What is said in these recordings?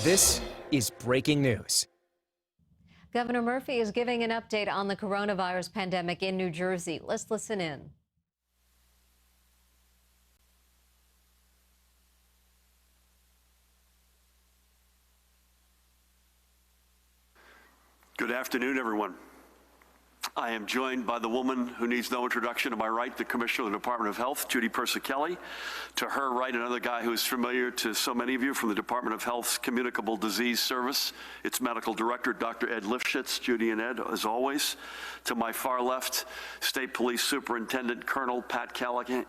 This is breaking news. Governor Murphy is giving an update on the coronavirus pandemic in New Jersey. Let's listen in. Good afternoon, everyone. I am joined by the woman who needs no introduction to my right, the Commissioner of the Department of Health, Judy Persicelli. To her right, another guy who is familiar to so many of you from the Department of Health's Communicable Disease Service, its Medical Director, Dr. Ed Lifshitz. Judy and Ed, as always. To my far left, State Police Superintendent Colonel Pat Callahan.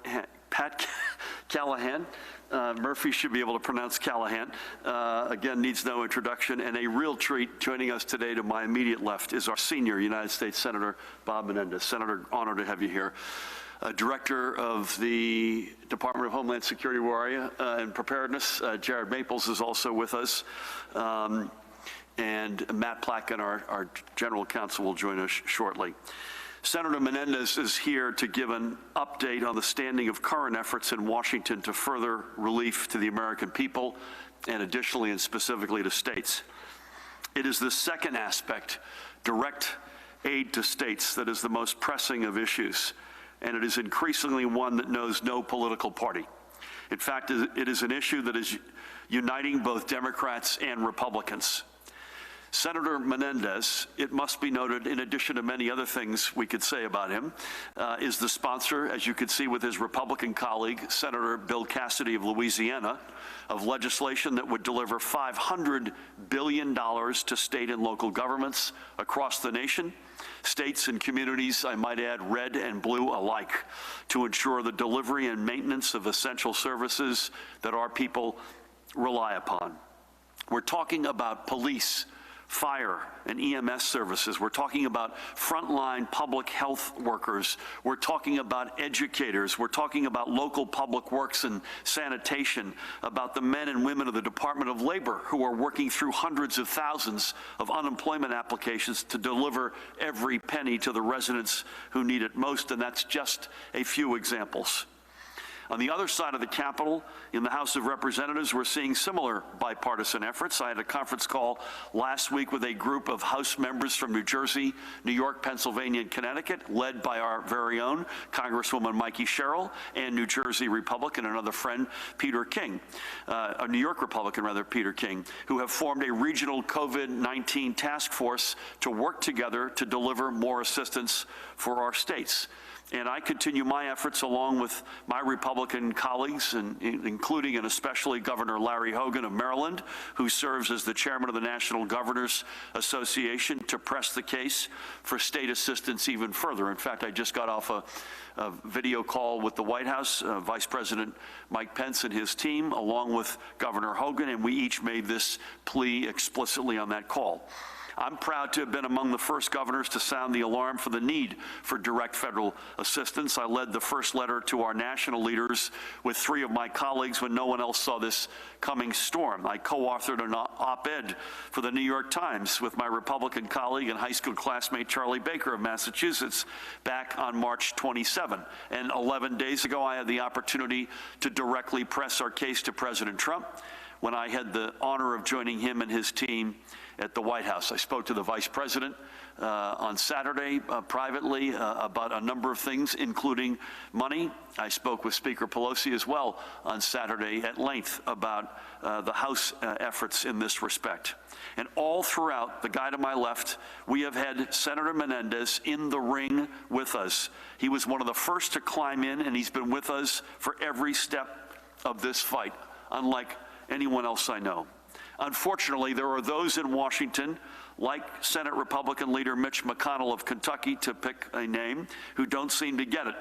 Murphy should be able to pronounce Callahan. Again, needs no introduction. And a real treat, joining us today to my immediate left is our senior United States Senator, Bob Menendez. Senator, honored to have you here. Director of the Department of Homeland Security, where are you, and Preparedness, Jared Maples is also with us. And Matt Placken, our General Counsel, will join us shortly. Senator Menendez is here to give an update on the standing of current efforts in Washington to further relief to the American people and additionally and specifically to states. It is the second aspect, direct aid to states, that is the most pressing of issues, and it is increasingly one that knows no political party. In fact, it is an issue that is uniting both Democrats and Republicans. Senator Menendez, it must be noted, in addition to many other things we could say about him, is the sponsor, as you can see with his Republican colleague, Senator Bill Cassidy of Louisiana, of legislation that would deliver $500 billion to state and local governments across the nation, states and communities, I might add, red and blue alike, to ensure the delivery and maintenance of essential services that our people rely upon. We're talking about police, fire, and EMS services. We're talking about frontline public health workers. We're talking about educators. We're talking about local public works and sanitation, about the men and women of the Department of Labor who are working through hundreds of thousands of unemployment applications to deliver every penny to the residents who need it most, and that's just a few examples. On the other side of the Capitol, in the House of Representatives, we're seeing similar bipartisan efforts. I had a conference call last week with a group of House members from New Jersey, New York, Pennsylvania, and Connecticut, led by our very own Congresswoman Mikey Sherrill, and New Jersey Republican, another friend, Peter King, a New York Republican, rather, Peter King, who have formed a regional COVID-19 task force to work together to deliver more assistance for our states. And I continue my efforts along with my Republican colleagues, including and especially Governor Larry Hogan of Maryland, who serves as the chairman of the National Governors Association, to press the case for state assistance even further. In fact, I just got off a video call with the White House, Vice President Mike Pence and his team, along with Governor Hogan, and we each made this plea explicitly on that call. I'm proud to have been among the first governors to sound the alarm for the need for direct federal assistance. I led the first letter to our national leaders with 3 of my colleagues when no one else saw this coming storm. I co-authored an op-ed for the New York Times with my Republican colleague and high school classmate Charlie Baker of Massachusetts back on March 27. And 11 days ago, I had the opportunity to directly press our case to President Trump when I had the honor of joining him and his team at the White House. I spoke to the Vice President on Saturday privately about a number of things, including money. I spoke with Speaker Pelosi as well on Saturday at length about the House efforts in this respect. And all throughout, the guy to my left, we have had Senator Menendez in the ring with us. He was one of the first to climb in, and he's been with us for every step of this fight, unlike anyone else I know. Unfortunately, there are those in Washington, like Senate Republican leader Mitch McConnell of Kentucky, to pick a name, who don't seem to get it.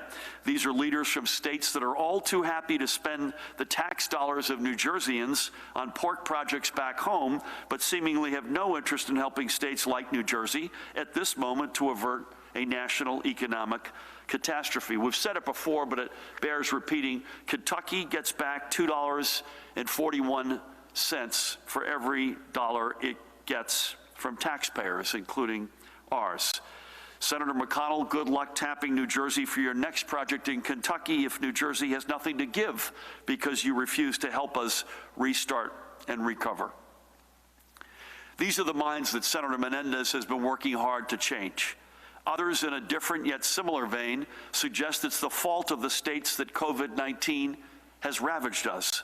These are leaders from states that are all too happy to spend the tax dollars of New Jerseyans on pork projects back home, but seemingly have no interest in helping states like New Jersey at this moment to avert a national economic catastrophe. We've said it before, but it bears repeating. Kentucky gets back $2.41 for every dollar it gets from taxpayers, including ours. Senator McConnell, good luck tapping New Jersey for your next project in Kentucky if New Jersey has nothing to give because you refuse to help us restart and recover. These are the minds that Senator Menendez has been working hard to change. Others, in a different yet similar vein, suggest it's the fault of the states that COVID-19 has ravaged us.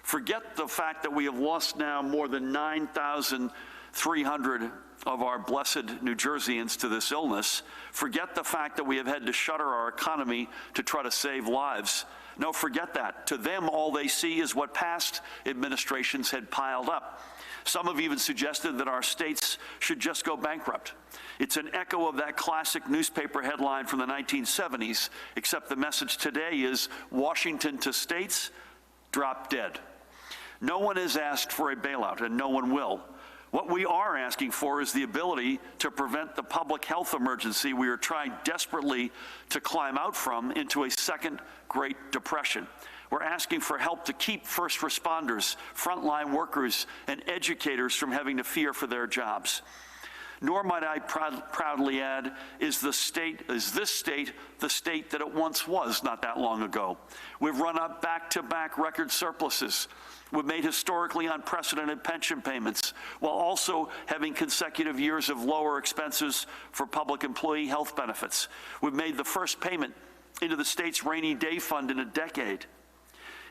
Forget the fact that we have lost now more than 9,300 of our blessed New Jerseyans to this illness. Forget the fact that we have had to shutter our economy to try to save lives. No, forget that. To them, all they see is what past administrations had piled up. Some have even suggested that our states should just go bankrupt. It's an echo of that classic newspaper headline from the 1970s, except the message today is Washington to states, drop dead. No one has asked for a bailout, and no one will. What we are asking for is the ability to prevent the public health emergency we are trying desperately to climb out from into a second Great Depression. We're asking for help to keep first responders, frontline workers, and educators from having to fear for their jobs. Nor, might I proudly add, is this state the state that it once was not that long ago. We've run up back-to-back record surpluses. We've made historically unprecedented pension payments while also having consecutive years of lower expenses for public employee health benefits. We've made the first payment into the state's rainy day fund in a decade.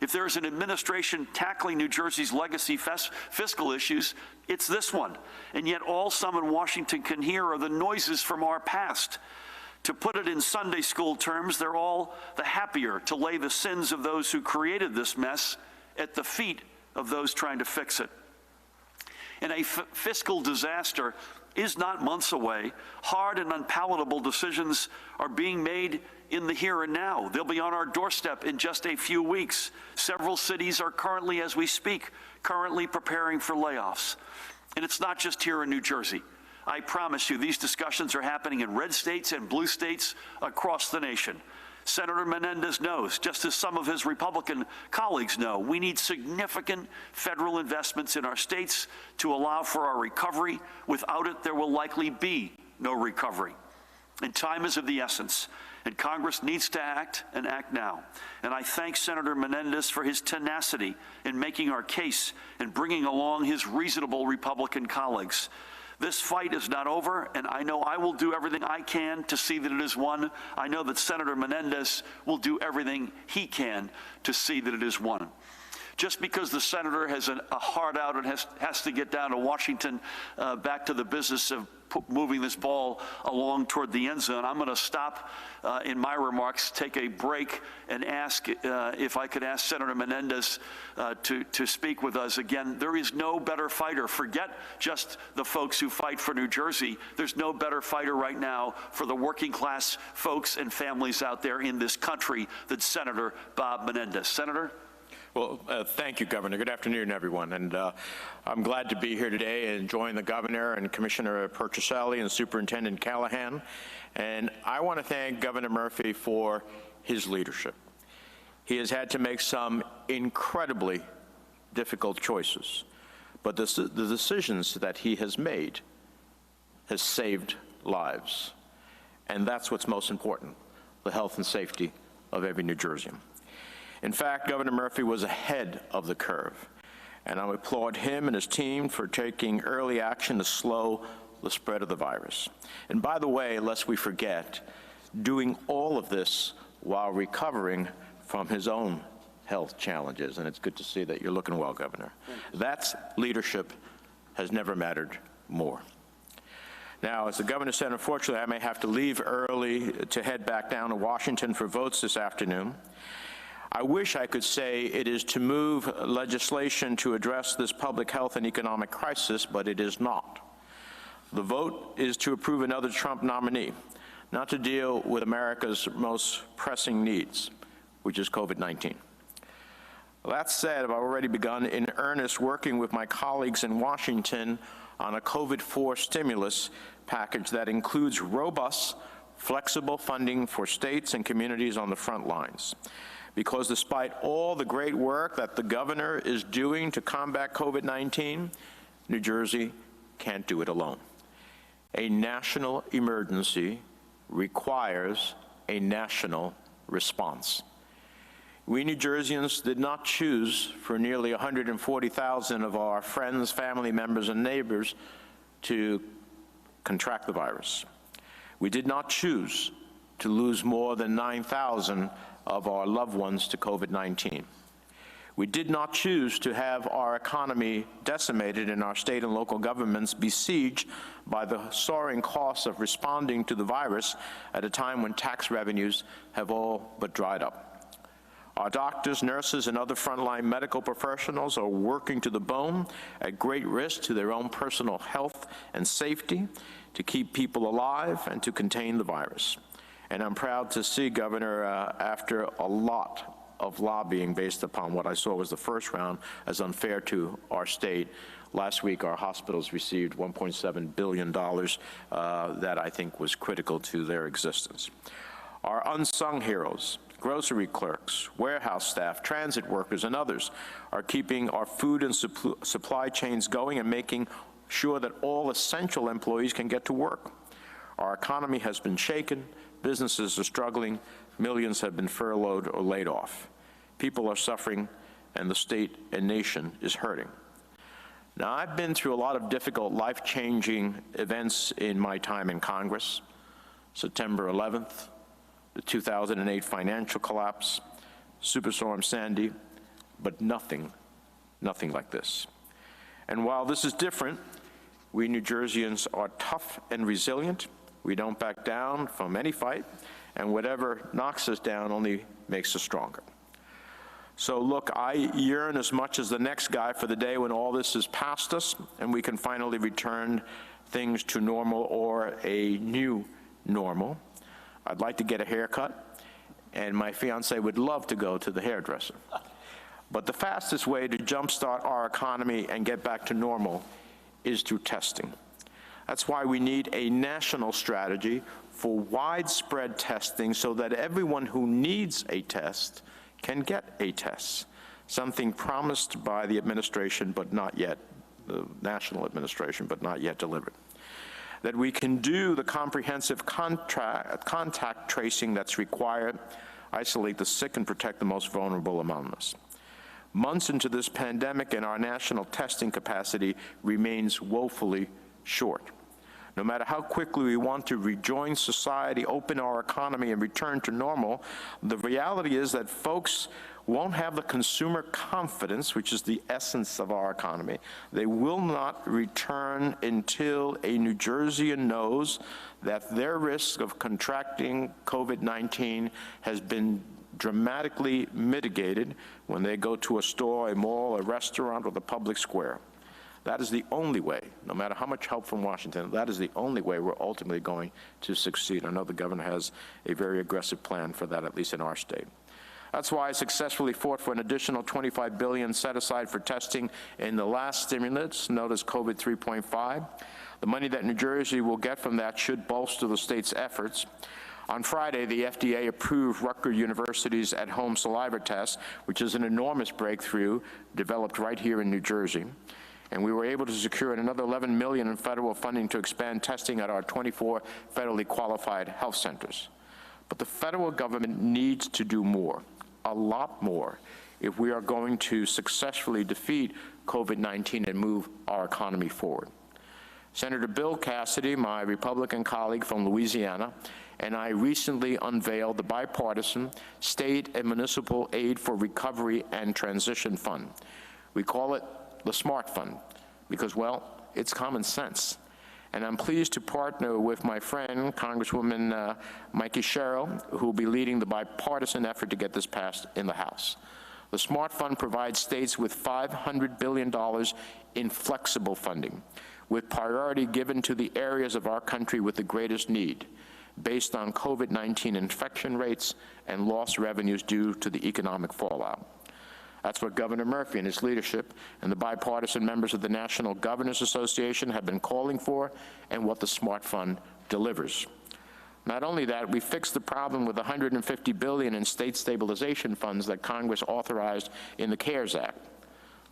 If there's an administration tackling New Jersey's legacy fiscal issues, it's this one. And yet all some in Washington can hear are the noises from our past. To put it in Sunday school terms, they're all the happier to lay the sins of those who created this mess at the feet of those trying to fix it. And a fiscal disaster is not months away. Hard and unpalatable decisions are being made in the here and now. They'll be on our doorstep in just a few weeks. Several cities are currently, as we speak, preparing for layoffs. And it's not just here in New Jersey. I promise you, these discussions are happening in red states and blue states across the nation. Senator Menendez knows, just as some of his Republican colleagues know, we need significant federal investments in our states to allow for our recovery. Without it, there will likely be no recovery. And time is of the essence, and Congress needs to act and act now. And I thank Senator Menendez for his tenacity in making our case and bringing along his reasonable Republican colleagues. This fight is not over, and I know I will do everything I can to see that it is won. I know that Senator Menendez will do everything he can to see that it is won. Just because the senator has a heart out and has to get down to Washington, back to the business of moving this ball along toward the end zone, I'm going to stop in my remarks, take a break, and ask if I could ask Senator Menendez to speak with us. Again, there is no better fighter. Forget just the folks who fight for New Jersey. There's no better fighter right now for the working class folks and families out there in this country than Senator Bob Menendez. Senator? Well, thank you, Governor. Good afternoon, everyone. And I'm glad to be here today and join the Governor and Commissioner Percicelli and Superintendent Callahan. And I want to thank Governor Murphy for his leadership. He has had to make some incredibly difficult choices, but the decisions that he has made has saved lives. And that's what's most important, the health and safety of every New Jerseyan. In fact, Governor Murphy was ahead of the curve, and I applaud him and his team for taking early action to slow the spread of the virus. And by the way, lest we forget, doing all of this while recovering from his own health challenges, and it's good to see that you're looking well, Governor. That leadership has never mattered more. Now, as the governor said, unfortunately, I may have to leave early to head back down to Washington for votes this afternoon. I wish I could say it is to move legislation to address this public health and economic crisis, but it is not. The vote is to approve another Trump nominee, not to deal with America's most pressing needs, which is COVID-19. That said, I've already begun in earnest working with my colleagues in Washington on a COVID-4 stimulus package that includes robust, flexible funding for states and communities on the front lines. Because despite all the great work that the governor is doing to combat COVID-19, New Jersey can't do it alone. A national emergency requires a national response. We New Jerseyans did not choose for nearly 140,000 of our friends, family members, and neighbors to contract the virus. We did not choose to lose more than 9,000 of our loved ones to COVID-19. We did not choose to have our economy decimated and our state and local governments besieged by the soaring costs of responding to the virus at a time when tax revenues have all but dried up. Our doctors, nurses, and other frontline medical professionals are working to the bone at great risk to their own personal health and safety to keep people alive and to contain the virus. And I'm proud to see, Governor, after a lot of lobbying based upon what I saw was the first round as unfair to our state, last week our hospitals received $1.7 billion that I think was critical to their existence. Our unsung heroes, grocery clerks, warehouse staff, transit workers, and others are keeping our food and supply chains going and making sure that all essential employees can get to work. Our economy has been shaken, businesses are struggling, millions have been furloughed or laid off. People are suffering, and the state and nation is hurting. Now, I've been through a lot of difficult, life-changing events in my time in Congress. September 11th, the 2008 financial collapse, Superstorm Sandy, but nothing like this. And while this is different, we New Jerseyans are tough and resilient. We don't back down from any fight, and whatever knocks us down only makes us stronger. So look, I yearn as much as the next guy for the day when all this is past us and we can finally return things to normal or a new normal. I'd like to get a haircut, and my fiance would love to go to the hairdresser. But the fastest way to jumpstart our economy and get back to normal is through testing. That's why we need a national strategy for widespread testing so that everyone who needs a test can get a test, something promised by the administration but not yet, the national administration, but not yet delivered. That we can do the comprehensive contact tracing that's required, isolate the sick and protect the most vulnerable among us. Months into this pandemic and our national testing capacity remains woefully short. No matter how quickly we want to rejoin society, open our economy, and return to normal, the reality is that folks won't have the consumer confidence, which is the essence of our economy. They will not return until a New Jerseyan knows that their risk of contracting COVID-19 has been dramatically mitigated when they go to a store, a mall, a restaurant, or the public square. That is the only way, no matter how much help from Washington, that is the only way we're ultimately going to succeed. I know the governor has a very aggressive plan for that, at least in our state. That's why I successfully fought for an additional $25 billion set aside for testing in the last stimulus, known as COVID 3.5. The money that New Jersey will get from that should bolster the state's efforts. On Friday, the FDA approved Rutgers University's at-home saliva test, which is an enormous breakthrough developed right here in New Jersey. And we were able to secure another $11 million in federal funding to expand testing at our 24 federally qualified health centers. But the federal government needs to do more, a lot more, if we are going to successfully defeat COVID-19 and move our economy forward. Senator Bill Cassidy, my Republican colleague from Louisiana, and I recently unveiled the bipartisan State and Municipal Aid for Recovery and Transition Fund. We call it the SMART Fund because, well, it's common sense. And I'm pleased to partner with my friend, Congresswoman Mikey Sherrill, who will be leading the bipartisan effort to get this passed in the House. The SMART Fund provides states with $500 billion in flexible funding, with priority given to the areas of our country with the greatest need, based on COVID-19 infection rates and lost revenues due to the economic fallout. That's what Governor Murphy and his leadership and the bipartisan members of the National Governors Association have been calling for, and what the SMART Fund delivers. Not only that, we fixed the problem with $150 billion in state stabilization funds that Congress authorized in the CARES Act.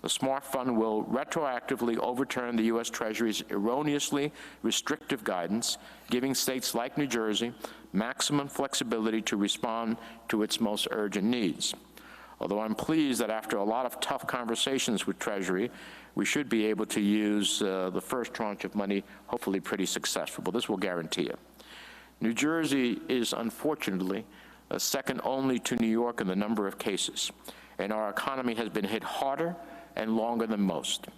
The SMART Fund will retroactively overturn the U.S. Treasury's erroneously restrictive guidance, giving states like New Jersey maximum flexibility to respond to its most urgent needs. Although I'm pleased that after a lot of tough conversations with Treasury, we should be able to use the first tranche of money, hopefully pretty successful, but this will guarantee it. New Jersey is unfortunately second only to New York in the number of cases, and our economy has been hit harder and longer than most.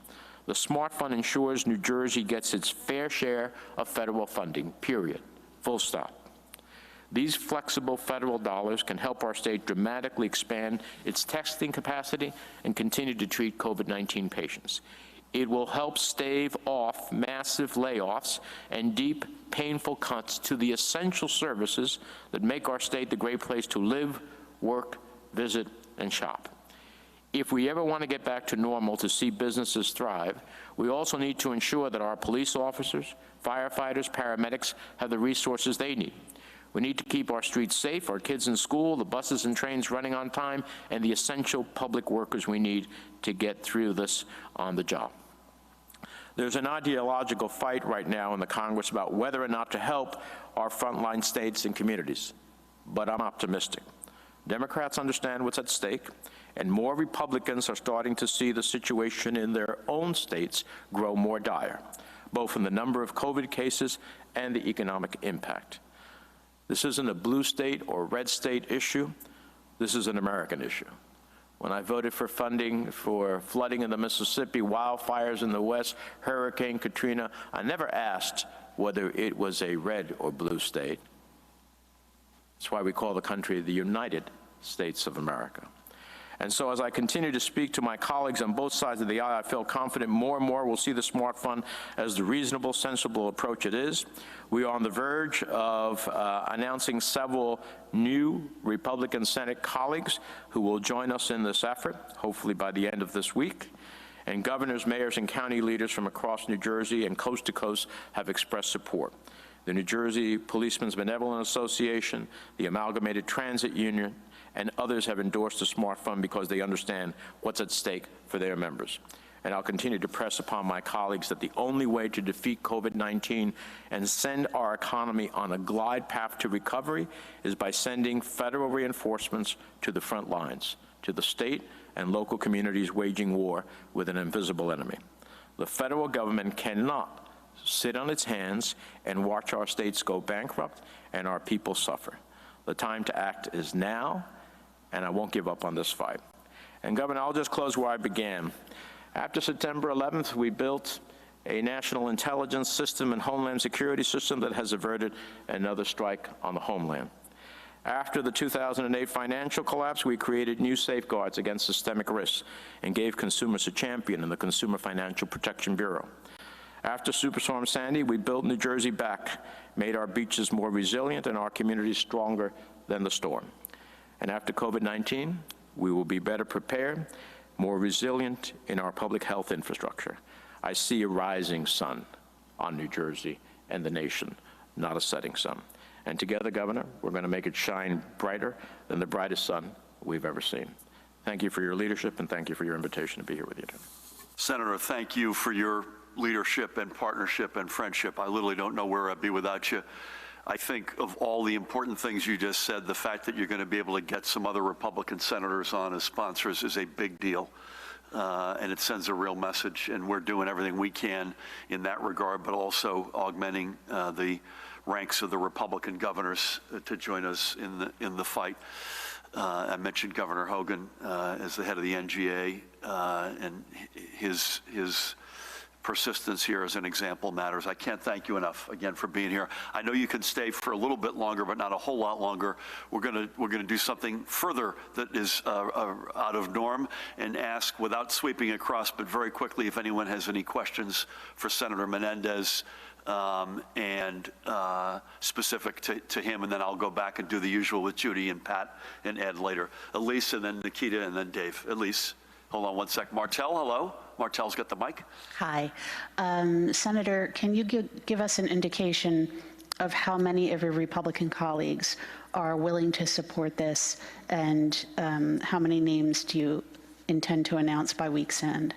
The SMART Fund ensures New Jersey gets its fair share of federal funding, period, full stop. These flexible federal dollars can help our state dramatically expand its testing capacity and continue to treat COVID-19 patients. It will help stave off massive layoffs and deep, painful cuts to the essential services that make our state the great place to live, work, visit, and shop. If we ever want to get back to normal to see businesses thrive, we also need to ensure that our police officers, firefighters, paramedics have the resources they need. We need to keep our streets safe, our kids in school, the buses and trains running on time, and the essential public workers we need to get through this on the job. There's an ideological fight right now in the Congress about whether or not to help our frontline states and communities, but I'm optimistic. Democrats understand what's at stake, and more Republicans are starting to see the situation in their own states grow more dire, both in the number of COVID cases and the economic impact. This isn't a blue state or red state issue. This is an American issue. When I voted for funding for flooding in the Mississippi, wildfires in the West, Hurricane Katrina, I never asked whether it was a red or blue state. That's why we call the country the United States of America. And so as I continue to speak to my colleagues on both sides of the aisle, I feel confident more and more will see the SMART Fund as the reasonable, sensible approach it is. We are on the verge of announcing several new Republican Senate colleagues who will join us in this effort, hopefully by the end of this week. And governors, mayors, and county leaders from across New Jersey and coast to coast have expressed support. The New Jersey Policemen's Benevolent Association, the Amalgamated Transit Union, and others have endorsed the SMART Fund because they understand what's at stake for their members. And I'll continue to press upon my colleagues that the only way to defeat COVID-19 and send our economy on a glide path to recovery is by sending federal reinforcements to the front lines, to the state and local communities waging war with an invisible enemy. The federal government cannot sit on its hands and watch our states go bankrupt and our people suffer. The time to act is now, and I won't give up on this fight. And Governor, I'll just close where I began. After September 11th, we built a national intelligence system and homeland security system that has averted another strike on the homeland. After the 2008 financial collapse, we created new safeguards against systemic risks and gave consumers a champion in the Consumer Financial Protection Bureau. After Superstorm Sandy, we built New Jersey back, made our beaches more resilient and our communities stronger than the storm. And after COVID-19, we will be better prepared, more resilient in our public health infrastructure. I see a rising sun on New Jersey and the nation, not a setting sun. And together, Governor, we're going to make it shine brighter than the brightest sun we've ever seen. Thank you for your leadership, and thank you for your invitation to be here with you today. Senator, thank you for your leadership and partnership and friendship. I literally don't know where I'd be without you. I think of all the important things you just said, the fact that you're going to be able to get some other Republican senators on as sponsors is a big deal. And it sends a real message, and we're doing everything we can in that regard, but also augmenting the ranks of the Republican governors to join us in the fight. I mentioned Governor Hogan as the head of the NGA, and his persistence here as an example matters. I can't thank you enough again for being here. I know you can stay for a little bit longer, but not a whole lot longer. We're gonna do something further that is out of norm and ask, without sweeping across, but very quickly, if anyone has any questions for Senator Menendez and specific to him, and then I'll go back and do the usual with Judy and Pat and Ed later. Elise, and then Nikita, and then Dave. Elise, hold on one sec. Martell, hello. Martell's got the mic. Hi. Senator, can you give us an indication of how many of your Republican colleagues are willing to support this, and how many names do you intend to announce by week's end?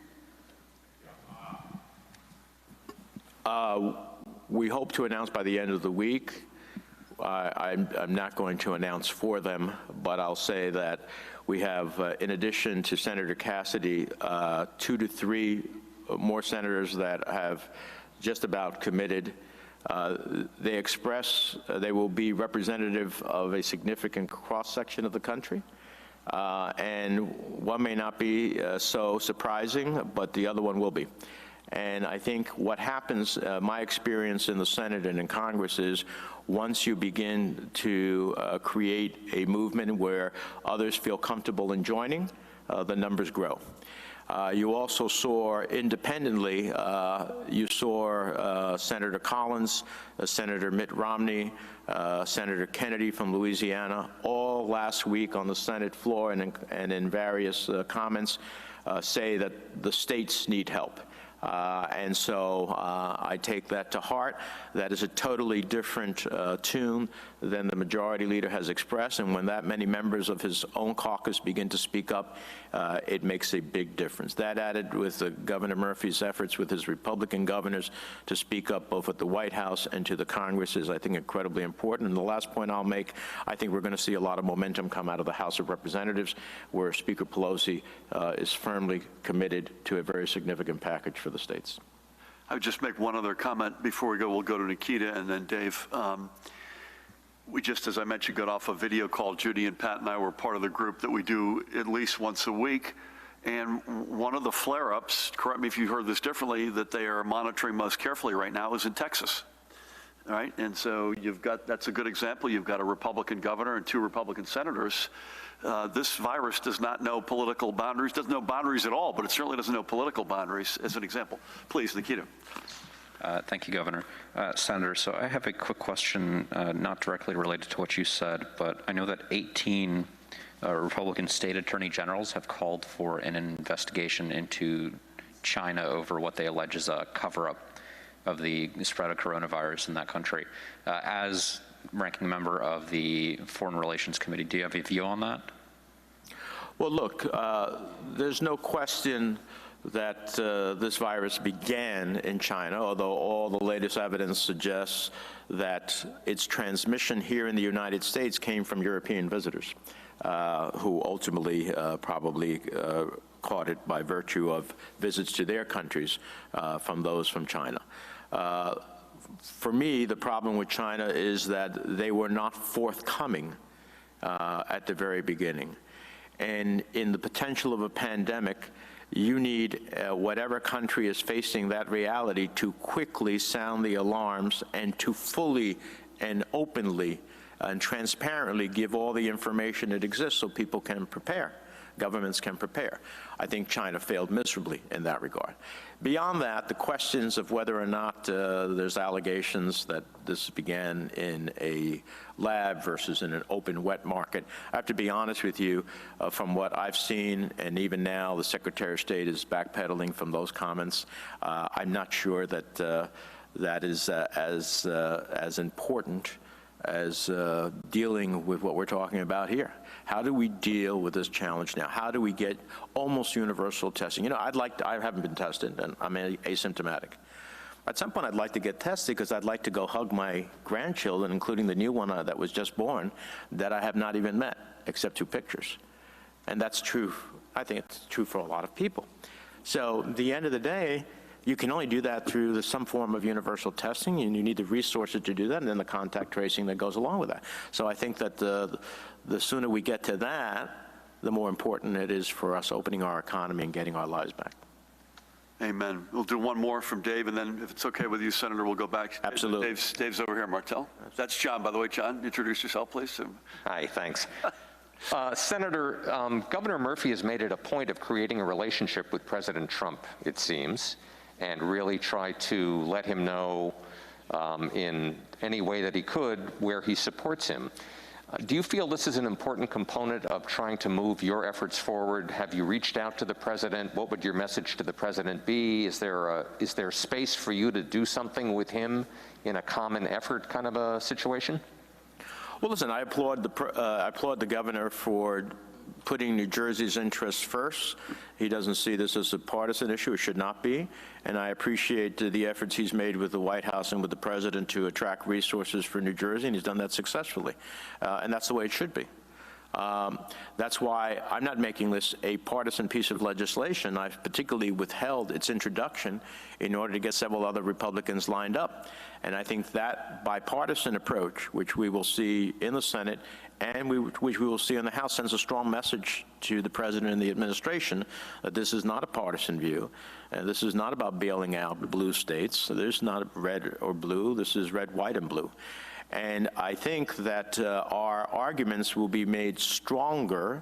We hope to announce by the end of the week. I'm not going to announce for them, but I'll say that we have, in addition to Senator Cassidy, 2 to 3 more senators that have just about committed. They express they will be representative of a significant cross-section of the country. And one may not be so surprising, but the other one will be. And I think what happens, my experience in the Senate and in Congress is once you begin to create a movement where others feel comfortable in joining, the numbers grow. You also saw independently, you saw Senator Collins, Senator Mitt Romney, Senator Kennedy from Louisiana, all last week on the Senate floor and in various comments say that the states need help. And so I take that to heart. That is a totally different tune than the majority leader has expressed. And when that many members of his own caucus begin to speak up, it makes a big difference. That added with Governor Murphy's efforts with his Republican governors to speak up both at the White House and to the Congress is, I think, incredibly important. And the last point I'll make, I think we're going to see a lot of momentum come out of the House of Representatives, where Speaker Pelosi is firmly committed to a very significant package for the states. I would just make one other comment before we go. We'll go to Nikita and then Dave. We just, as I mentioned, got off a video call. Judy and Pat and I were part of the group that we do at least once a week. And one of the flare-ups, correct me if you heard this differently, that they are monitoring most carefully right now is in Texas. All right, and so you've got, that's a good example. You've got a Republican governor and 2 Republican senators. This virus does not know political boundaries, doesn't know boundaries at all, but it certainly doesn't know political boundaries, as an example. Please, Nikita. Thank you, Governor. Senator, so I have a quick question, not directly related to what you said, but I know that 18 Republican state attorney generals have called for an investigation into China over what they allege is a cover-up of the spread of coronavirus in that country. As ranking member of the Foreign Relations Committee, do you have a view on that? Well, look, there's no question that this virus began in China, although all the latest evidence suggests that its transmission here in the United States came from European visitors, who ultimately probably caught it by virtue of visits to their countries from those from China. For me, the problem with China is that they were not forthcoming at the very beginning. And in the potential of a pandemic, you need whatever country is facing that reality to quickly sound the alarms and to fully and openly and transparently give all the information that exists so people can prepare, governments can prepare. I think China failed miserably in that regard. Beyond that, the questions of whether or not there's allegations that this began in a lab versus in an open wet market, I have to be honest with you, from what I've seen, and even now the Secretary of State is backpedaling from those comments. I'm not sure that that is as important as dealing with what we're talking about here. How do we deal with this challenge now? How do we get almost universal testing? You know, I haven't been tested, and I'm asymptomatic. At some point, I'd like to get tested because I'd like to go hug my grandchildren, including the new one that was just born, that I have not even met, except 2 pictures. And that's true. I think it's true for a lot of people. So at the end of the day, you can only do that through some form of universal testing, and you need the resources to do that, and then the contact tracing that goes along with that. So I think that the sooner we get to that, the more important it is for us opening our economy and getting our lives back. Amen. We'll do one more from Dave, and then if it's okay with you, Senator, we'll go back. Absolutely. Dave's over here, Martel. That's John, by the way. John, introduce yourself, please. Hi, thanks. Senator, Governor Murphy has made it a point of creating a relationship with President Trump, it seems, and really try to let him know in any way that he could where he supports him. Do you feel this is an important component of trying to move your efforts forward? Have you reached out to the president? What would your message to the president be? Is there space for you to do something with him in a common effort kind of a situation? Well, listen, I applaud the governor for putting New Jersey's interests first. He doesn't see this as a partisan issue. It should not be. And I appreciate the efforts he's made with the White House and with the president to attract resources for New Jersey, and he's done that successfully. And that's the way it should be. That's why I'm not making this a partisan piece of legislation. I've particularly withheld its introduction in order to get several other Republicans lined up. And I think that bipartisan approach, which we will see in the Senate and which we will see in the House, sends a strong message to the president and the administration that this is not a partisan view. This is not about bailing out blue states. There's not red or blue. This is red, white, and blue. And I think that our arguments will be made stronger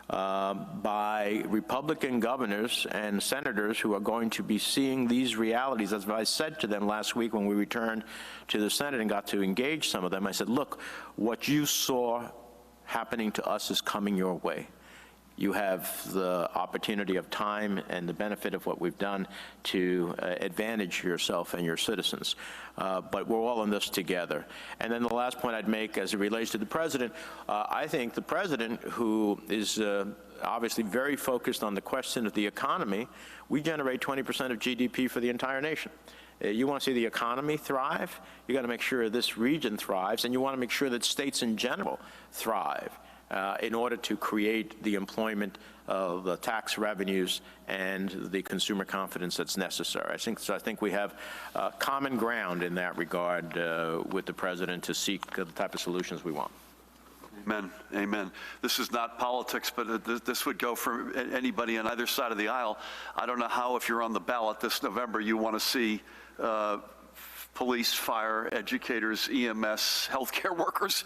by Republican governors and senators who are going to be seeing these realities. As I said to them last week when we returned to the Senate and got to engage some of them, I said, look, what you saw happening to us is coming your way. You have the opportunity of time and the benefit of what we've done to advantage yourself and your citizens. But we're all in this together. And then the last point I'd make as it relates to the president, I think the president, who is obviously very focused on the question of the economy, we generate 20% of GDP for the entire nation. You want to see the economy thrive, you got to make sure this region thrives, and you want to make sure that states in general thrive. In order to create the employment, the tax revenues, and the consumer confidence that's necessary. I think we have common ground in that regard with the president to seek the type of solutions we want. Amen. Amen. This is not politics, but this would go for anybody on either side of the aisle. I don't know how, if you're on the ballot this November, you want to see police, fire, educators, EMS, healthcare workers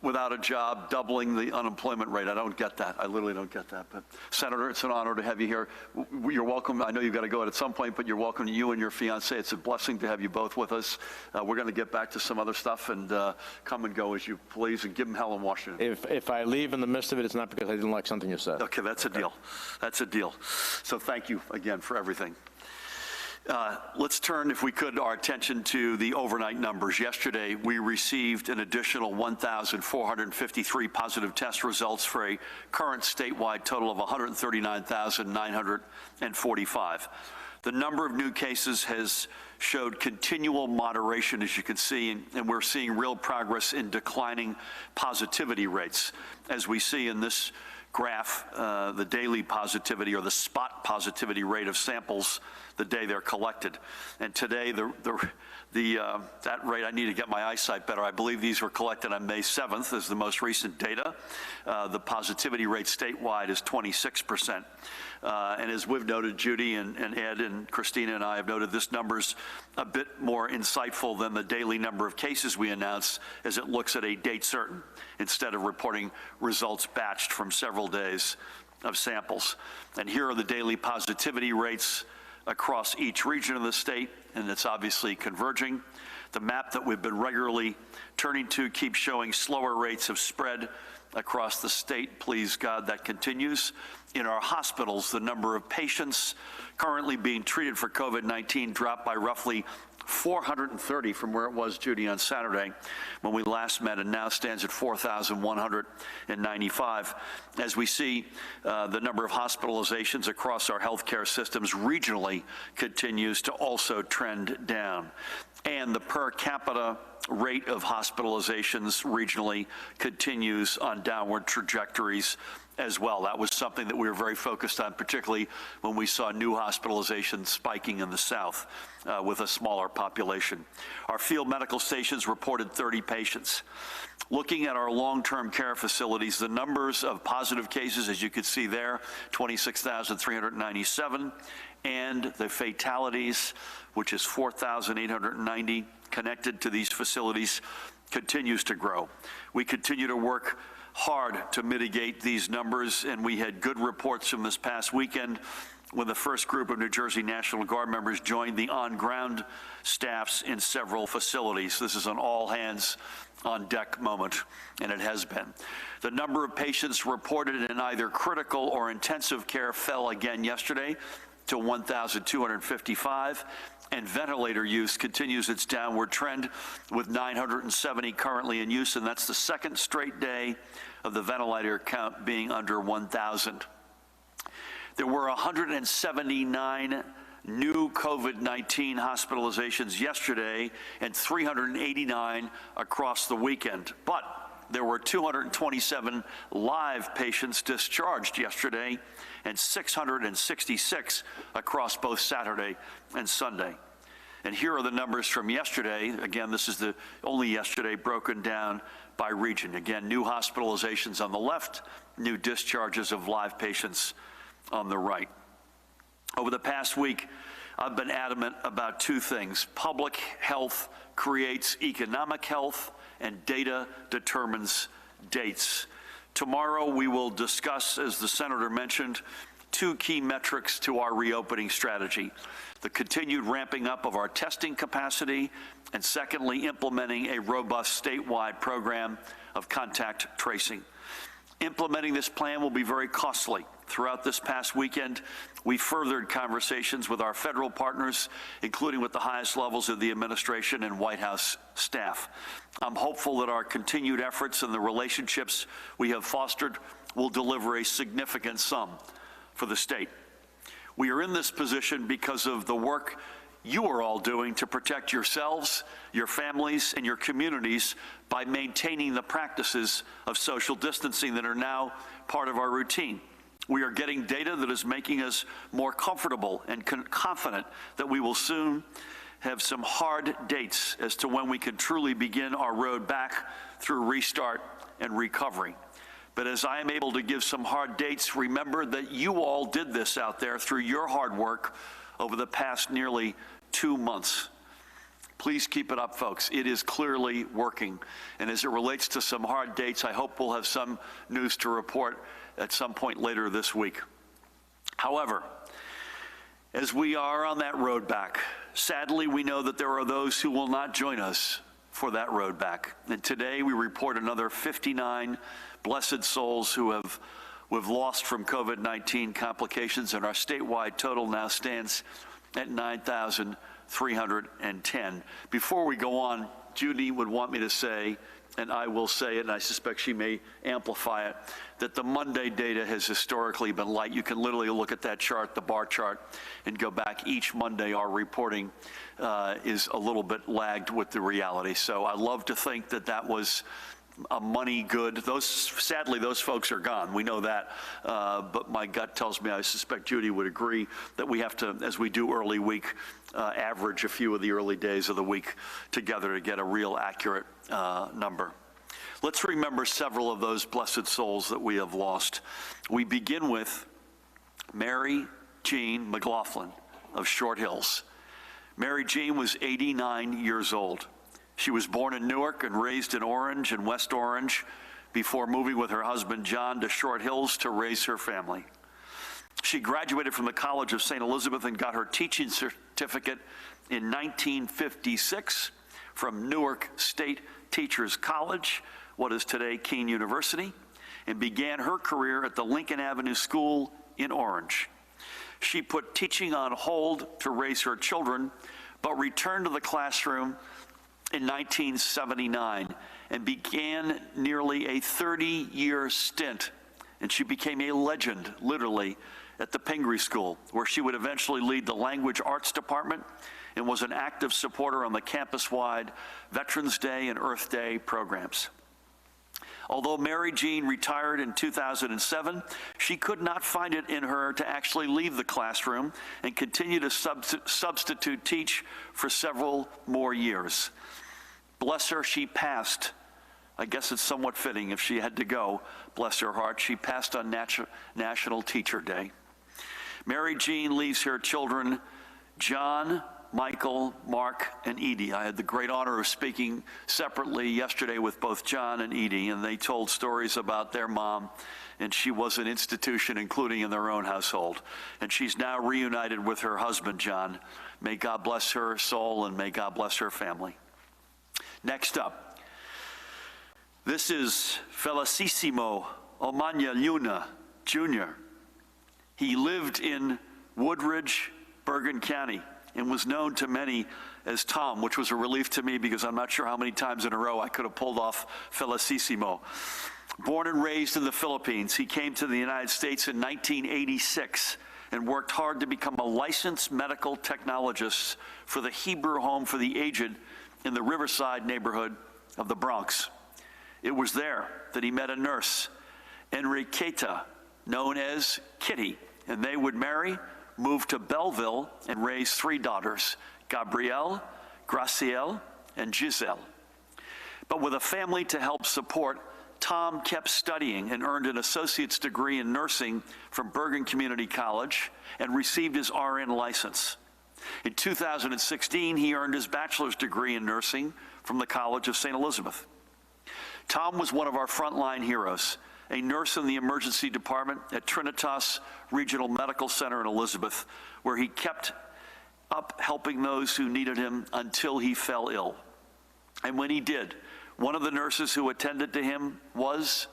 without a job, doubling the unemployment rate. I don't get that. I literally don't get that. But Senator, it's an honor to have you here. You're welcome. I know you've got to go out at some point, but you're welcome, you and your fiancée. It's a blessing to have you both with us. We're going to get back to some other stuff and come and go as you please, and give them hell in Washington. If I leave in the midst of it, it's not because I didn't like something you said. Okay, that's a deal. That's a deal. So thank you again for everything. Let's turn, if we could, our attention to the overnight numbers. Yesterday, we received an additional 1,453 positive test results for a current statewide total of 139,945. The number of new cases has showed continual moderation, as you can see, and we're seeing real progress in declining positivity rates. As we see in this graph, the daily positivity or the spot positivity rate of samples the day they're collected. And today, that rate, I need to get my eyesight better. I believe these were collected on May 7th as the most recent data. The positivity rate statewide is 26%. And as we've noted, Judy and Ed and Christina and I have noted, this number's a bit more insightful than the daily number of cases we announce, as it looks at a date certain instead of reporting results batched from several days of samples. And here are the daily positivity rates across each region of the state, and it's obviously converging. The map that we've been regularly turning to keeps showing slower rates of spread across the state. Please God, that continues. In our hospitals, the number of patients currently being treated for COVID-19 dropped by roughly 430 from where it was, Judy, on Saturday when we last met, and now stands at 4,195. As we see, the number of hospitalizations across our healthcare systems regionally continues to also trend down. And the per capita rate of hospitalizations regionally continues on downward trajectories as well. That was something that we were very focused on, particularly when we saw new hospitalizations spiking in the South with a smaller population. Our field medical stations reported 30 patients. Looking at our long-term care facilities, the numbers of positive cases, as you can see there, 26,397, and the fatalities, which is 4,890 connected to these facilities, continues to grow. We continue to work hard to mitigate these numbers, and we had good reports from this past weekend when the first group of New Jersey National Guard members joined the on-ground staffs in several facilities. This is an all-hands-on-deck moment, and it has been. The number of patients reported in either critical or intensive care fell again yesterday to 1,255, and ventilator use continues its downward trend with 970 currently in use, and that's the second straight day of the ventilator count being under 1,000. There were 179 new COVID-19 hospitalizations yesterday and 389 across the weekend. But there were 227 live patients discharged yesterday and 666 across both Saturday and Sunday. And here are the numbers from yesterday. Again, this is the only yesterday broken down by region. Again, new hospitalizations on the left, new discharges of live patients on the right. Over the past week, I've been adamant about two things. Public health creates economic health, and data determines dates. Tomorrow, we will discuss, as the senator mentioned, two key metrics to our reopening strategy: the continued ramping up of our testing capacity, and secondly, implementing a robust statewide program of contact tracing. Implementing this plan will be very costly. Throughout this past weekend, we furthered conversations with our federal partners, including with the highest levels of the administration and White House staff. I'm hopeful that our continued efforts and the relationships we have fostered will deliver a significant sum for the state. We are in this position because of the work you are all doing to protect yourselves, your families, and your communities by maintaining the practices of social distancing that are now part of our routine. We are getting data that is making us more comfortable and confident that we will soon have some hard dates as to when we can truly begin our road back through restart and recovery. But as I am able to give some hard dates, remember that you all did this out there through your hard work over the past nearly 2 months. Please keep it up, folks. It is clearly working. And as it relates to some hard dates, I hope we'll have some news to report at some point later this week. However, as we are on that road back, sadly, we know that there are those who will not join us for that road back. And today we report another 59 blessed souls who we've lost from COVID-19 complications, and our statewide total now stands at 9,310. Before we go on, Judy would want me to say, and I will say it, and I suspect she may amplify it, that the Monday data has historically been light. You can literally look at that chart, the bar chart, and go back. Each Monday, our reporting is a little bit lagged with the reality. So I love to think that that was a money good. Sadly, those folks are gone. We know that. But my gut tells me, I suspect Judy would agree, that we have to, as we do early week, average a few of the early days of the week together to get a real accurate number. Let's remember several of those blessed souls that we have lost. We begin with Mary Jean McLaughlin of Short Hills. Mary Jean was 89 years old. She was born in Newark and raised in Orange and West Orange before moving with her husband John to Short Hills to raise her family. She graduated from the College of St. Elizabeth and got her teaching certificate in 1956 from Newark State Teachers College, what is today Keene University, and began her career at the Lincoln Avenue School in Orange. She put teaching on hold to raise her children, but returned to the classroom in 1979 and began nearly a 30-year stint. And she became a legend, literally, at the Pingree School, where she would eventually lead the Language Arts Department and was an active supporter on the campus-wide Veterans Day and Earth Day programs. Although Mary Jean retired in 2007, she could not find it in her to actually leave the classroom and continue to substitute teach for several more years. Bless her, she passed. I guess it's somewhat fitting if she had to go, bless her heart. She passed on National Teacher Day. Mary Jean leaves her children, John, Michael, Mark, and Edie. I had the great honor of speaking separately yesterday with both John and Edie, and they told stories about their mom, and she was an institution, including in their own household. And she's now reunited with her husband, John. May God bless her soul, and may God bless her family. Next up, this is Felicissimo Omanya Luna, Jr. He lived in Woodridge, Bergen County, and was known to many as Tom, which was a relief to me because I'm not sure how many times in a row I could have pulled off Felicissimo. Born and raised in the Philippines, he came to the United States in 1986 and worked hard to become a licensed medical technologist for the Hebrew Home for the Aged in the Riverside neighborhood of the Bronx. It was there that he met a nurse, Enriqueta, known as Kitty, and they would marry, move to Belleville, and raise 3 daughters, Gabrielle, Gracielle, and Giselle. But with a family to help support, Tom kept studying and earned an associate's degree in nursing from Bergen Community College and received his RN license. In 2016, he earned his bachelor's degree in nursing from the College of St. Elizabeth. Tom was one of our frontline heroes, a nurse in the emergency department at Trinitas Regional Medical Center in Elizabeth, where he kept up helping those who needed him until he fell ill. And when he did, one of the nurses who attended to him was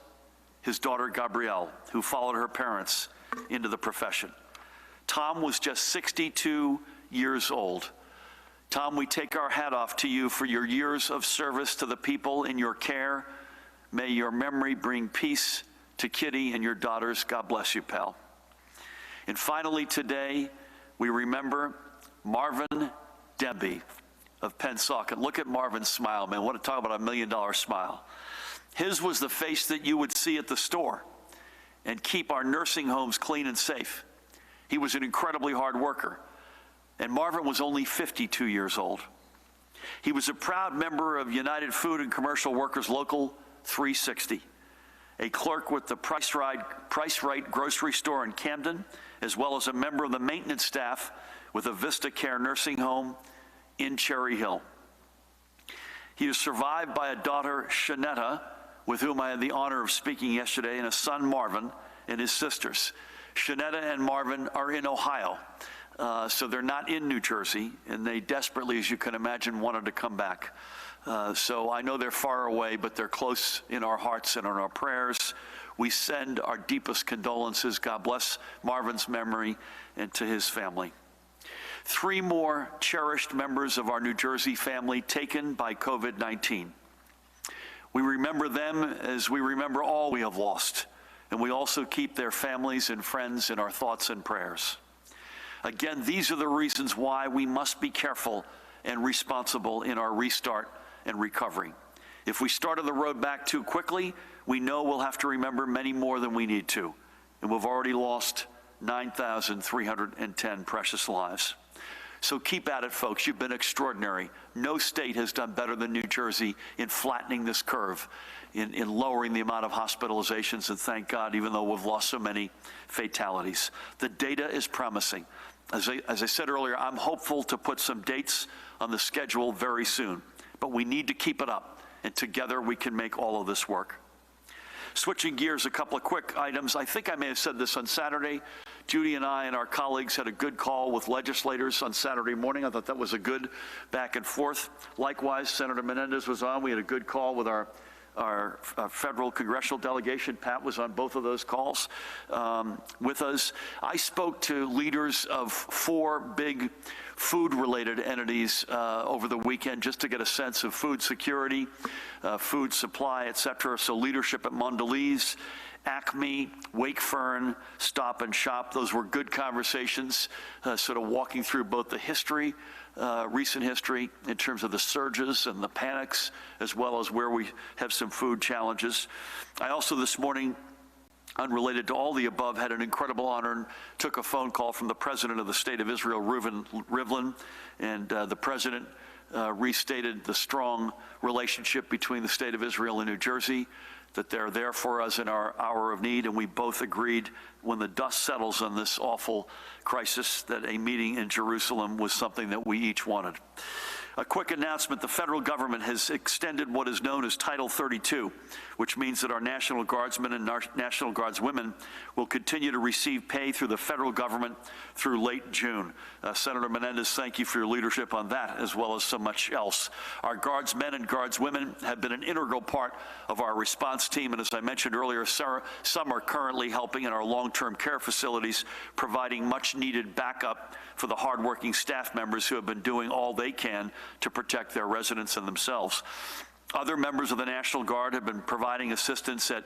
his daughter, Gabrielle, who followed her parents into the profession. Tom was just 62 years old. Tom, we take our hat off to you for your years of service to the people in your care. May your memory bring peace to Kitty and your daughters. God bless you, pal. And finally today, we remember Marvin Demby of Pennsauken. Look at Marvin's smile, man. Want to talk about $1 million smile. His was the face that you would see at the store and keep our nursing homes clean and safe. He was an incredibly hard worker, and Marvin was only 52 years old. He was a proud member of United Food and Commercial Workers Local 360, a clerk with the Price Right grocery store in Camden, as well as a member of the maintenance staff with a Vista Care nursing home in Cherry Hill. He is survived by a daughter, Shanetta, with whom I had the honor of speaking yesterday, and a son, Marvin, and his sisters. Shanetta and Marvin are in Ohio, so they're not in New Jersey, and they desperately, as you can imagine, wanted to come back. So I know they're far away, but they're close in our hearts and in our prayers. We send our deepest condolences. God bless Marvin's memory and to his family. 3 more cherished members of our New Jersey family taken by COVID-19. We remember them as we remember all we have lost, and we also keep their families and friends in our thoughts and prayers. Again, these are the reasons why we must be careful and responsible in our restart and recovery. If we started the road back too quickly, we know we'll have to remember many more than we need to, and we've already lost 9,310 precious lives. So keep at it, folks. You've been extraordinary. No state has done better than New Jersey in flattening this curve, in lowering the amount of hospitalizations, and thank God, even though we've lost so many fatalities. The data is promising. As I said earlier, I'm hopeful to put some dates on the schedule very soon, but we need to keep it up, and together we can make all of this work. Switching gears, a couple of quick items. I think I may have said this on Saturday. Judy and I and our colleagues had a good call with legislators on Saturday morning. I thought that was a good back and forth. Likewise, Senator Menendez was on. We had a good call with our federal congressional delegation. Pat was on both of those calls with us. I spoke to leaders of 4 big food-related entities over the weekend just to get a sense of food security, food supply, et cetera. So leadership at Mondelez, Acme, Wakefern, Stop and Shop. Those were good conversations, sort of walking through both the history, recent history in terms of the surges and the panics, as well as where we have some food challenges. I also this morning, unrelated to all the above, had an incredible honor and took a phone call from the president of the state of Israel, Reuven Rivlin, and the president restated the strong relationship between the state of Israel and New Jersey, that they're there for us in our hour of need, and we both agreed when the dust settles on this awful crisis that a meeting in Jerusalem was something that we each wanted. A quick announcement: the federal government has extended what is known as Title 32, which means that our National Guardsmen and National Guardswomen will continue to receive pay through the federal government through late June. Senator Menendez, thank you for your leadership on that, as well as so much else. Our Guardsmen and Guardswomen have been an integral part of our response team, and as I mentioned earlier, some are currently helping in our long-term care facilities, providing much-needed backup for the hardworking staff members who have been doing all they can to protect their residents and themselves. Other members of the National Guard have been providing assistance at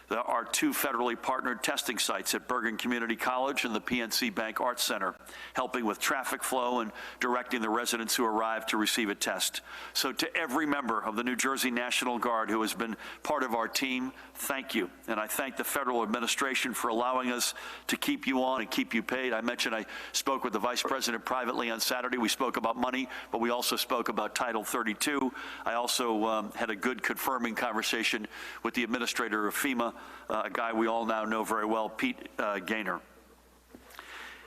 our 2 federally partnered testing sites at Bergen Community College and the PNC Bank Arts Center, helping with traffic flow and directing the residents who arrive to receive a test. So to every member of the New Jersey National Guard who has been part of our team, thank you. And I thank the federal administration for allowing us to keep you on and keep you paid. I mentioned I spoke with the Vice President privately on Saturday. We spoke about money, but we also spoke about Title 32. I also had a good confirming conversation with the administrator of FEMA, a guy we all now know very well, Pete Gaynor.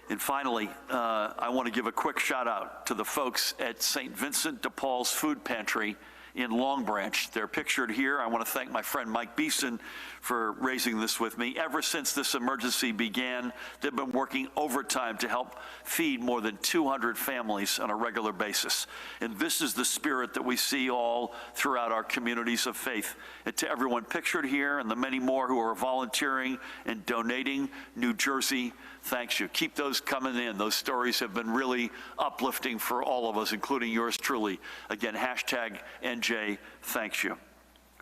And finally, I want to give a quick shout out to the folks at St. Vincent de Paul's Food Pantry in Long Branch. They're pictured here. I want to thank my friend Mike Beeson for raising this with me. Ever since this emergency began, they've been working overtime to help feed more than 200 families on a regular basis. And this is the spirit that we see all throughout our communities of faith. And to everyone pictured here and the many more who are volunteering and donating, New Jersey thanks you. Keep those coming in. Those stories have been really uplifting for all of us, including yours truly. Again, hashtag NJ thanks you.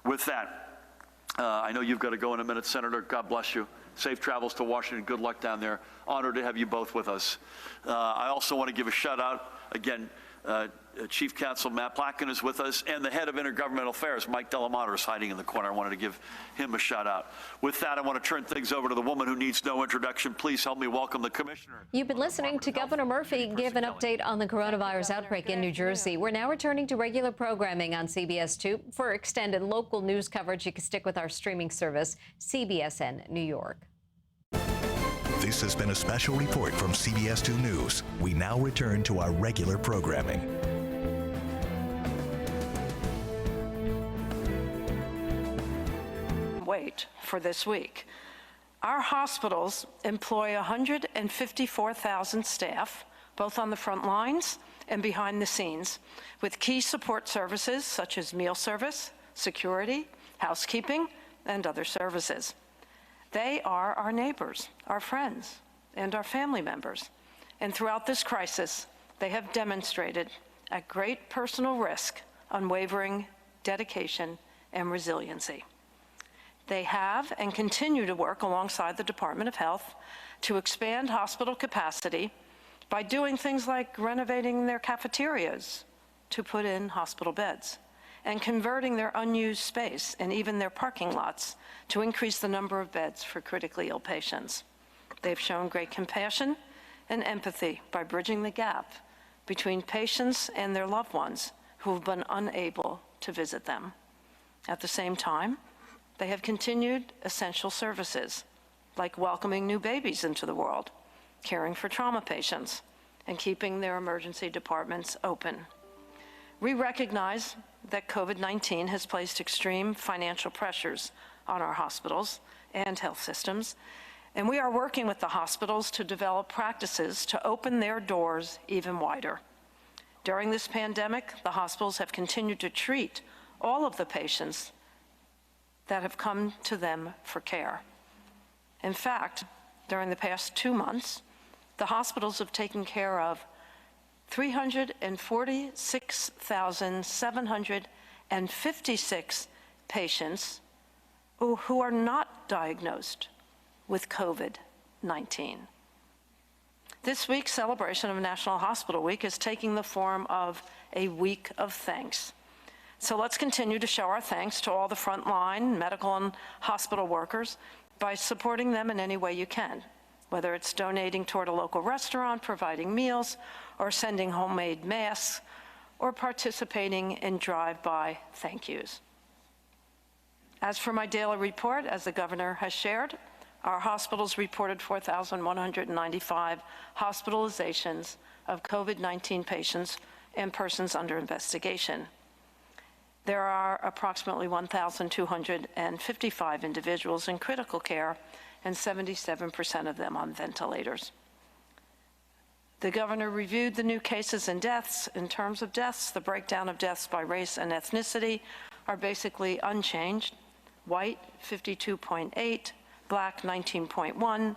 With that, I know you've got to go in a minute, Senator. God bless you. Safe travels to Washington. Good luck down there. Honored to have you both with us. I also want to give a shout out again. Chief Counsel Matt Plotkin is with us, and the head of Intergovernmental Affairs, Mike Delamater, is hiding in the corner. I wanted to give him a shout out. With that, I want to turn things over to the woman who needs no introduction. Please help me welcome the Commissioner. You've been listening to Governor Murphy give an update on the coronavirus outbreak in New Jersey. We're now returning to regular programming on CBS 2. For extended local news coverage, you can stick with our streaming service, CBSN New York. This has been a special report from CBS 2 News. We now return to our regular programming. Wait for this week. Our hospitals employ 154,000 staff, both on the front lines and behind the scenes, with key support services such as meal service, security, housekeeping, and other services. They are our neighbors, our friends, and our family members. And throughout this crisis, they have demonstrated, at great personal risk, unwavering dedication and resiliency. They have and continue to work alongside the Department of Health to expand hospital capacity by doing things like renovating their cafeterias to put in hospital beds, and converting their unused space and even their parking lots to increase the number of beds for critically ill patients. They've shown great compassion and empathy by bridging the gap between patients and their loved ones who have been unable to visit them. At the same time, they have continued essential services like welcoming new babies into the world, caring for trauma patients, and keeping their emergency departments open. We recognize that COVID-19 has placed extreme financial pressures on our hospitals and health systems, and we are working with the hospitals to develop practices to open their doors even wider. During this pandemic, the hospitals have continued to treat all of the patients that have come to them for care. In fact, during the past 2 months, the hospitals have taken care of 346,756 patients who are not diagnosed with COVID-19. This week's celebration of National Hospital Week is taking the form of a week of thanks. So let's continue to show our thanks to all the frontline medical and hospital workers by supporting them in any way you can, whether it's donating toward a local restaurant, providing meals, or sending homemade masks, or participating in drive-by thank yous. As for my daily report, as the governor has shared, our hospitals reported 4,195 hospitalizations of COVID-19 patients and persons under investigation. There are approximately 1,255 individuals in critical care and 77% of them on ventilators. The governor reviewed the new cases and deaths. In terms of deaths, the breakdown of deaths by race and ethnicity are basically unchanged. White, 52.8, Black, 19.1,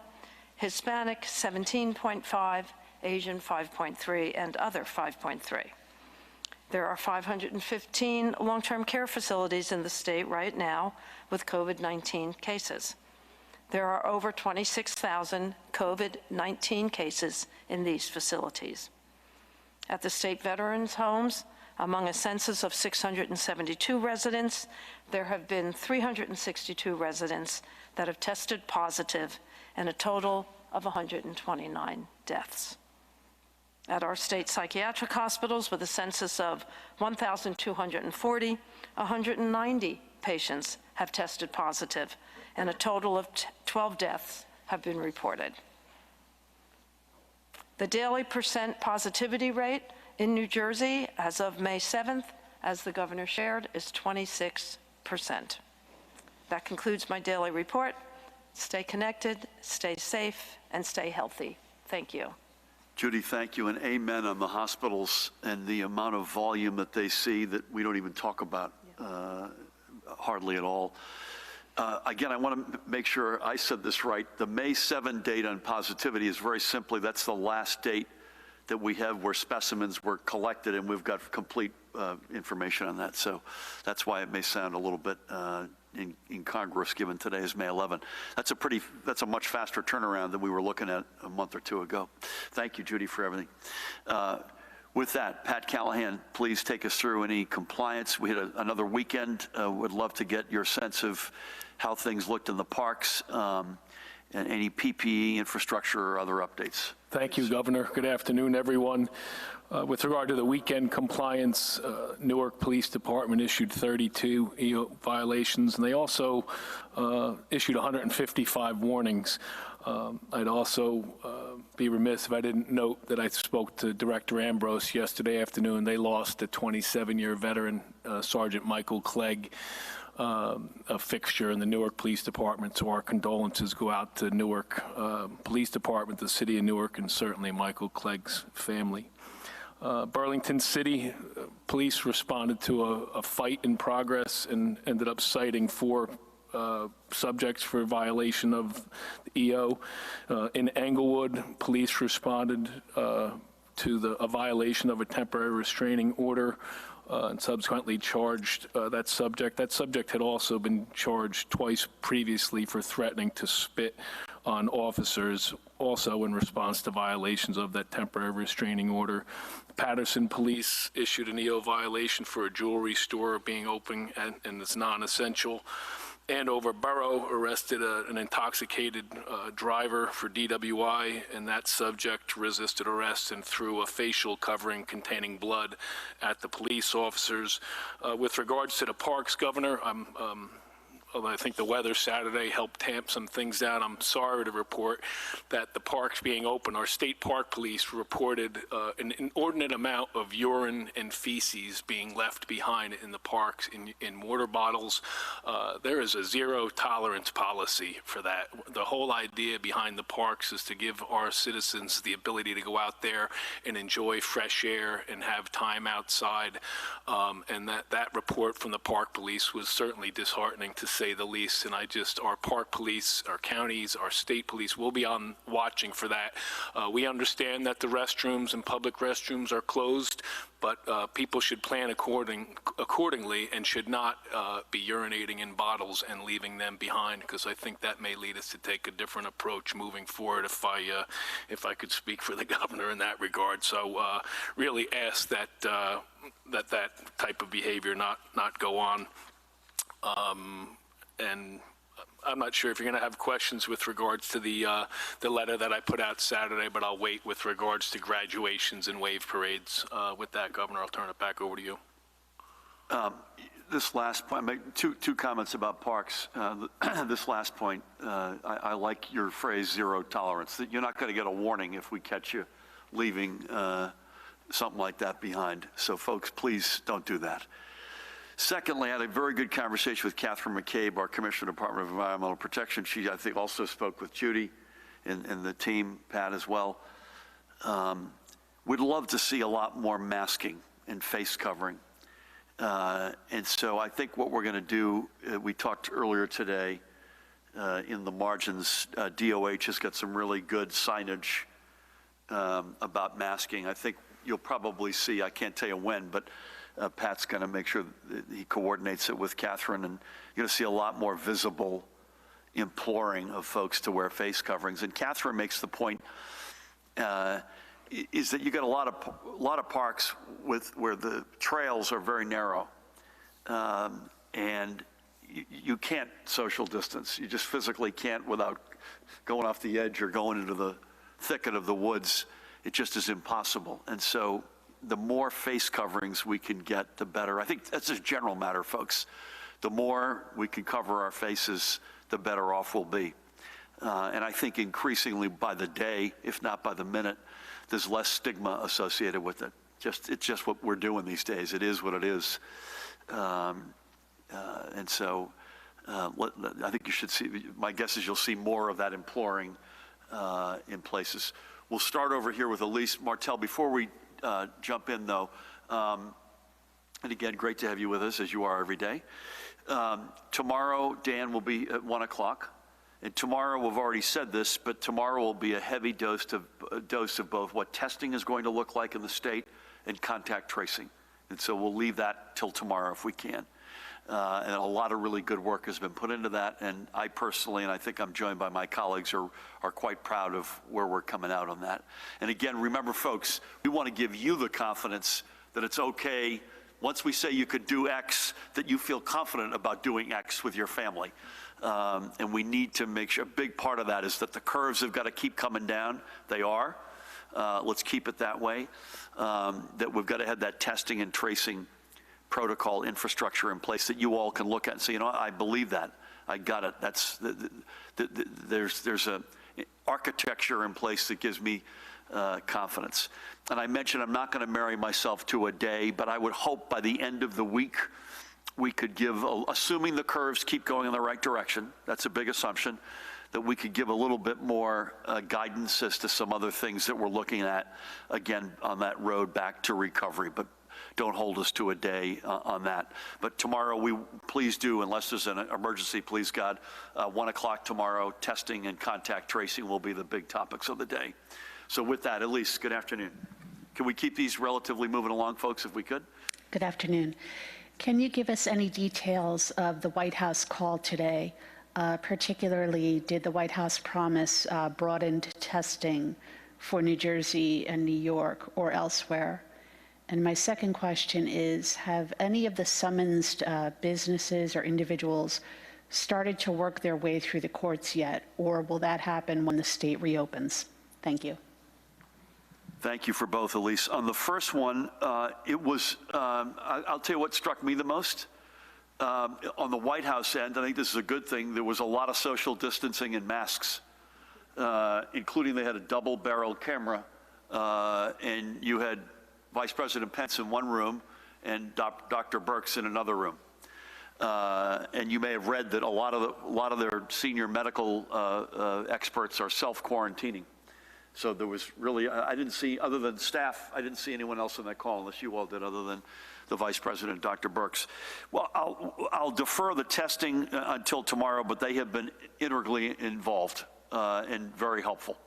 Hispanic, 17.5, Asian, 5.3, and other, 5.3. There are 515 long-term care facilities in the state right now with COVID-19 cases. There are over 26,000 COVID-19 cases in these facilities. At the state veterans' homes, among a census of 672 residents, there have been 362 residents that have tested positive and a total of 129 deaths. At our state psychiatric hospitals, with a census of 1,240, 190 patients have tested positive, and a total of 12 deaths have been reported. The daily percent positivity rate in New Jersey as of May 7th, as the governor shared, is 26%. That concludes my daily report. Stay connected, stay safe, and stay healthy. Thank you. Judy, thank you, and amen on the hospitals and the amount of volume that they see that we don't even talk about hardly at all. Again, I want to make sure I said this right. The May 7 date on positivity is very simply, that's the last date that we have where specimens were collected, and we've got complete information on that. So that's why it may sound a little bit incongruous given today is May 11. That's a much faster turnaround than we were looking at a month or two ago. Thank you, Judy, for everything. With that, Pat Callahan, please take us through any compliance. We had another weekend. Would love to get your sense of how things looked in the parks and any PPE infrastructure or other updates. Thank you, Governor. Good afternoon, everyone. With regard to the weekend compliance, Newark Police Department issued 32 EO violations, and they also issued 155 warnings. I'd also be remiss if I didn't note that I spoke to Director Ambrose yesterday afternoon. They lost a 27-year veteran, Sergeant Michael Clegg, a fixture in the Newark Police Department. So our condolences go out to Newark Police Department, the city of Newark, and certainly Michael Clegg's family. Burlington City Police responded to a fight in progress and ended up citing 4 subjects for violation of the EO. In Englewood, police responded to a violation of a temporary restraining order and subsequently charged that subject. That subject had also been charged twice previously for threatening to spit on officers, also in response to violations of that temporary restraining order. Patterson Police issued an EO violation for a jewelry store being open and it's non-essential. Andover Borough arrested an intoxicated driver for DWI, and that subject resisted arrest and threw a facial covering containing blood at the police officers. With regards to the parks, Governor, I think the weather Saturday helped tamp some things down. I'm sorry to report that the parks being open, our state park police reported an inordinate amount of urine and feces being left behind in the parks in water bottles. There is a zero tolerance policy for that. The whole idea behind the parks is to give our citizens the ability to go out there and enjoy fresh air and have time outside. And that report from the park police was certainly disheartening to say the least, and our park police, our counties, our state police will be on watching for that. We understand that the restrooms and public restrooms are closed, but people should plan accordingly and should not be urinating in bottles and leaving them behind, because I think that may lead us to take a different approach moving forward if I could speak for the governor in that regard. So really ask that that type of behavior not go on. And I'm not sure if you're going to have questions with regards to the letter that I put out Saturday, but I'll wait with regards to graduations and wave parades. With that, Governor, I'll turn it back over to you. This last point, make two comments about parks. This last point, I like your phrase, zero tolerance. That you're not going to get a warning if we catch you leaving something like that behind. So folks, please don't do that. Secondly, I had a very good conversation with Catherine McCabe, our Commissioner, Department of Environmental Protection. She, I think, also spoke with Judy and the team, Pat as well. We'd love to see a lot more masking and face covering. And so I think what we're going to do, we talked earlier today in the margins, DOH has got some really good signage about masking. I think you'll probably see, I can't tell you when, but Pat's going to make sure that he coordinates it with Catherine, and you're going to see a lot more visible imploring of folks to wear face coverings. And Catherine makes the point is that you got a lot of parks where the trails are very narrow, and you can't social distance. You just physically can't without going off the edge or going into the thicket of the woods. It just is impossible. And so the more face coverings we can get, the better. I think that's a general matter, folks. The more we can cover our faces, the better off we'll be. And I think increasingly by the day, if not by the minute, there's less stigma associated with it. It's just what we're doing these days. It is what it is. And so I think you should see, my guess is you'll see more of that imploring in places. We'll start over here with Elise Martell. Before we jump in, though, and again, great to have you with us, as you are every day. Tomorrow, Dan will be at 1 o'clock. And tomorrow, we've already said this, but tomorrow will be a heavy dose of both what testing is going to look like in the state and contact tracing. And so we'll leave that till tomorrow if we can. And a lot of really good work has been put into that. And I personally, and I think I'm joined by my colleagues, are quite proud of where we're coming out on that. And again, remember, folks, we want to give you the confidence that it's okay, once we say you could do X, that you feel confident about doing X with your family. And we need to make sure, a big part of that is that the curves have got to keep coming down. They are. Let's keep it that way. That we've got to have that testing and tracing protocol infrastructure in place that you all can look at and say, you know, I believe that. I got it. There's a architecture in place that gives me confidence. And I mentioned I'm not going to marry myself to a day, but I would hope by the end of the week we could give, assuming the curves keep going in the right direction, that's a big assumption, that we could give a little bit more guidance as to some other things that we're looking at, again, on that road back to recovery. But don't hold us to a day on that. But tomorrow, please do, unless there's an emergency, please God, 1 o'clock tomorrow, testing and contact tracing will be the big topics of the day. So with that, Elise, good afternoon. Can we keep these relatively moving along, folks, if we could? Good afternoon. Can you give us any details of the White House call today? Particularly, did the White House promise broadened testing for New Jersey and New York or elsewhere? And my second question is, have any of the summoned businesses or individuals started to work their way through the courts yet, or will that happen when the state reopens? Thank you. Thank you for both, Elise. On the first one, it was, I'll tell you what struck me the most. On the White House end, I think this is a good thing, there was a lot of social distancing and masks, including they had a double-barreled camera, and you had Vice President Pence in one room and Dr. Birx in another room. And you may have read that a lot of their senior medical experts are self-quarantining. So there was really, I didn't see, other than staff, I didn't see anyone else on that call, unless you all did, other than the Vice President, Dr. Birx. Well, I'll defer the testing until tomorrow, but they have been integrally involved and very helpful.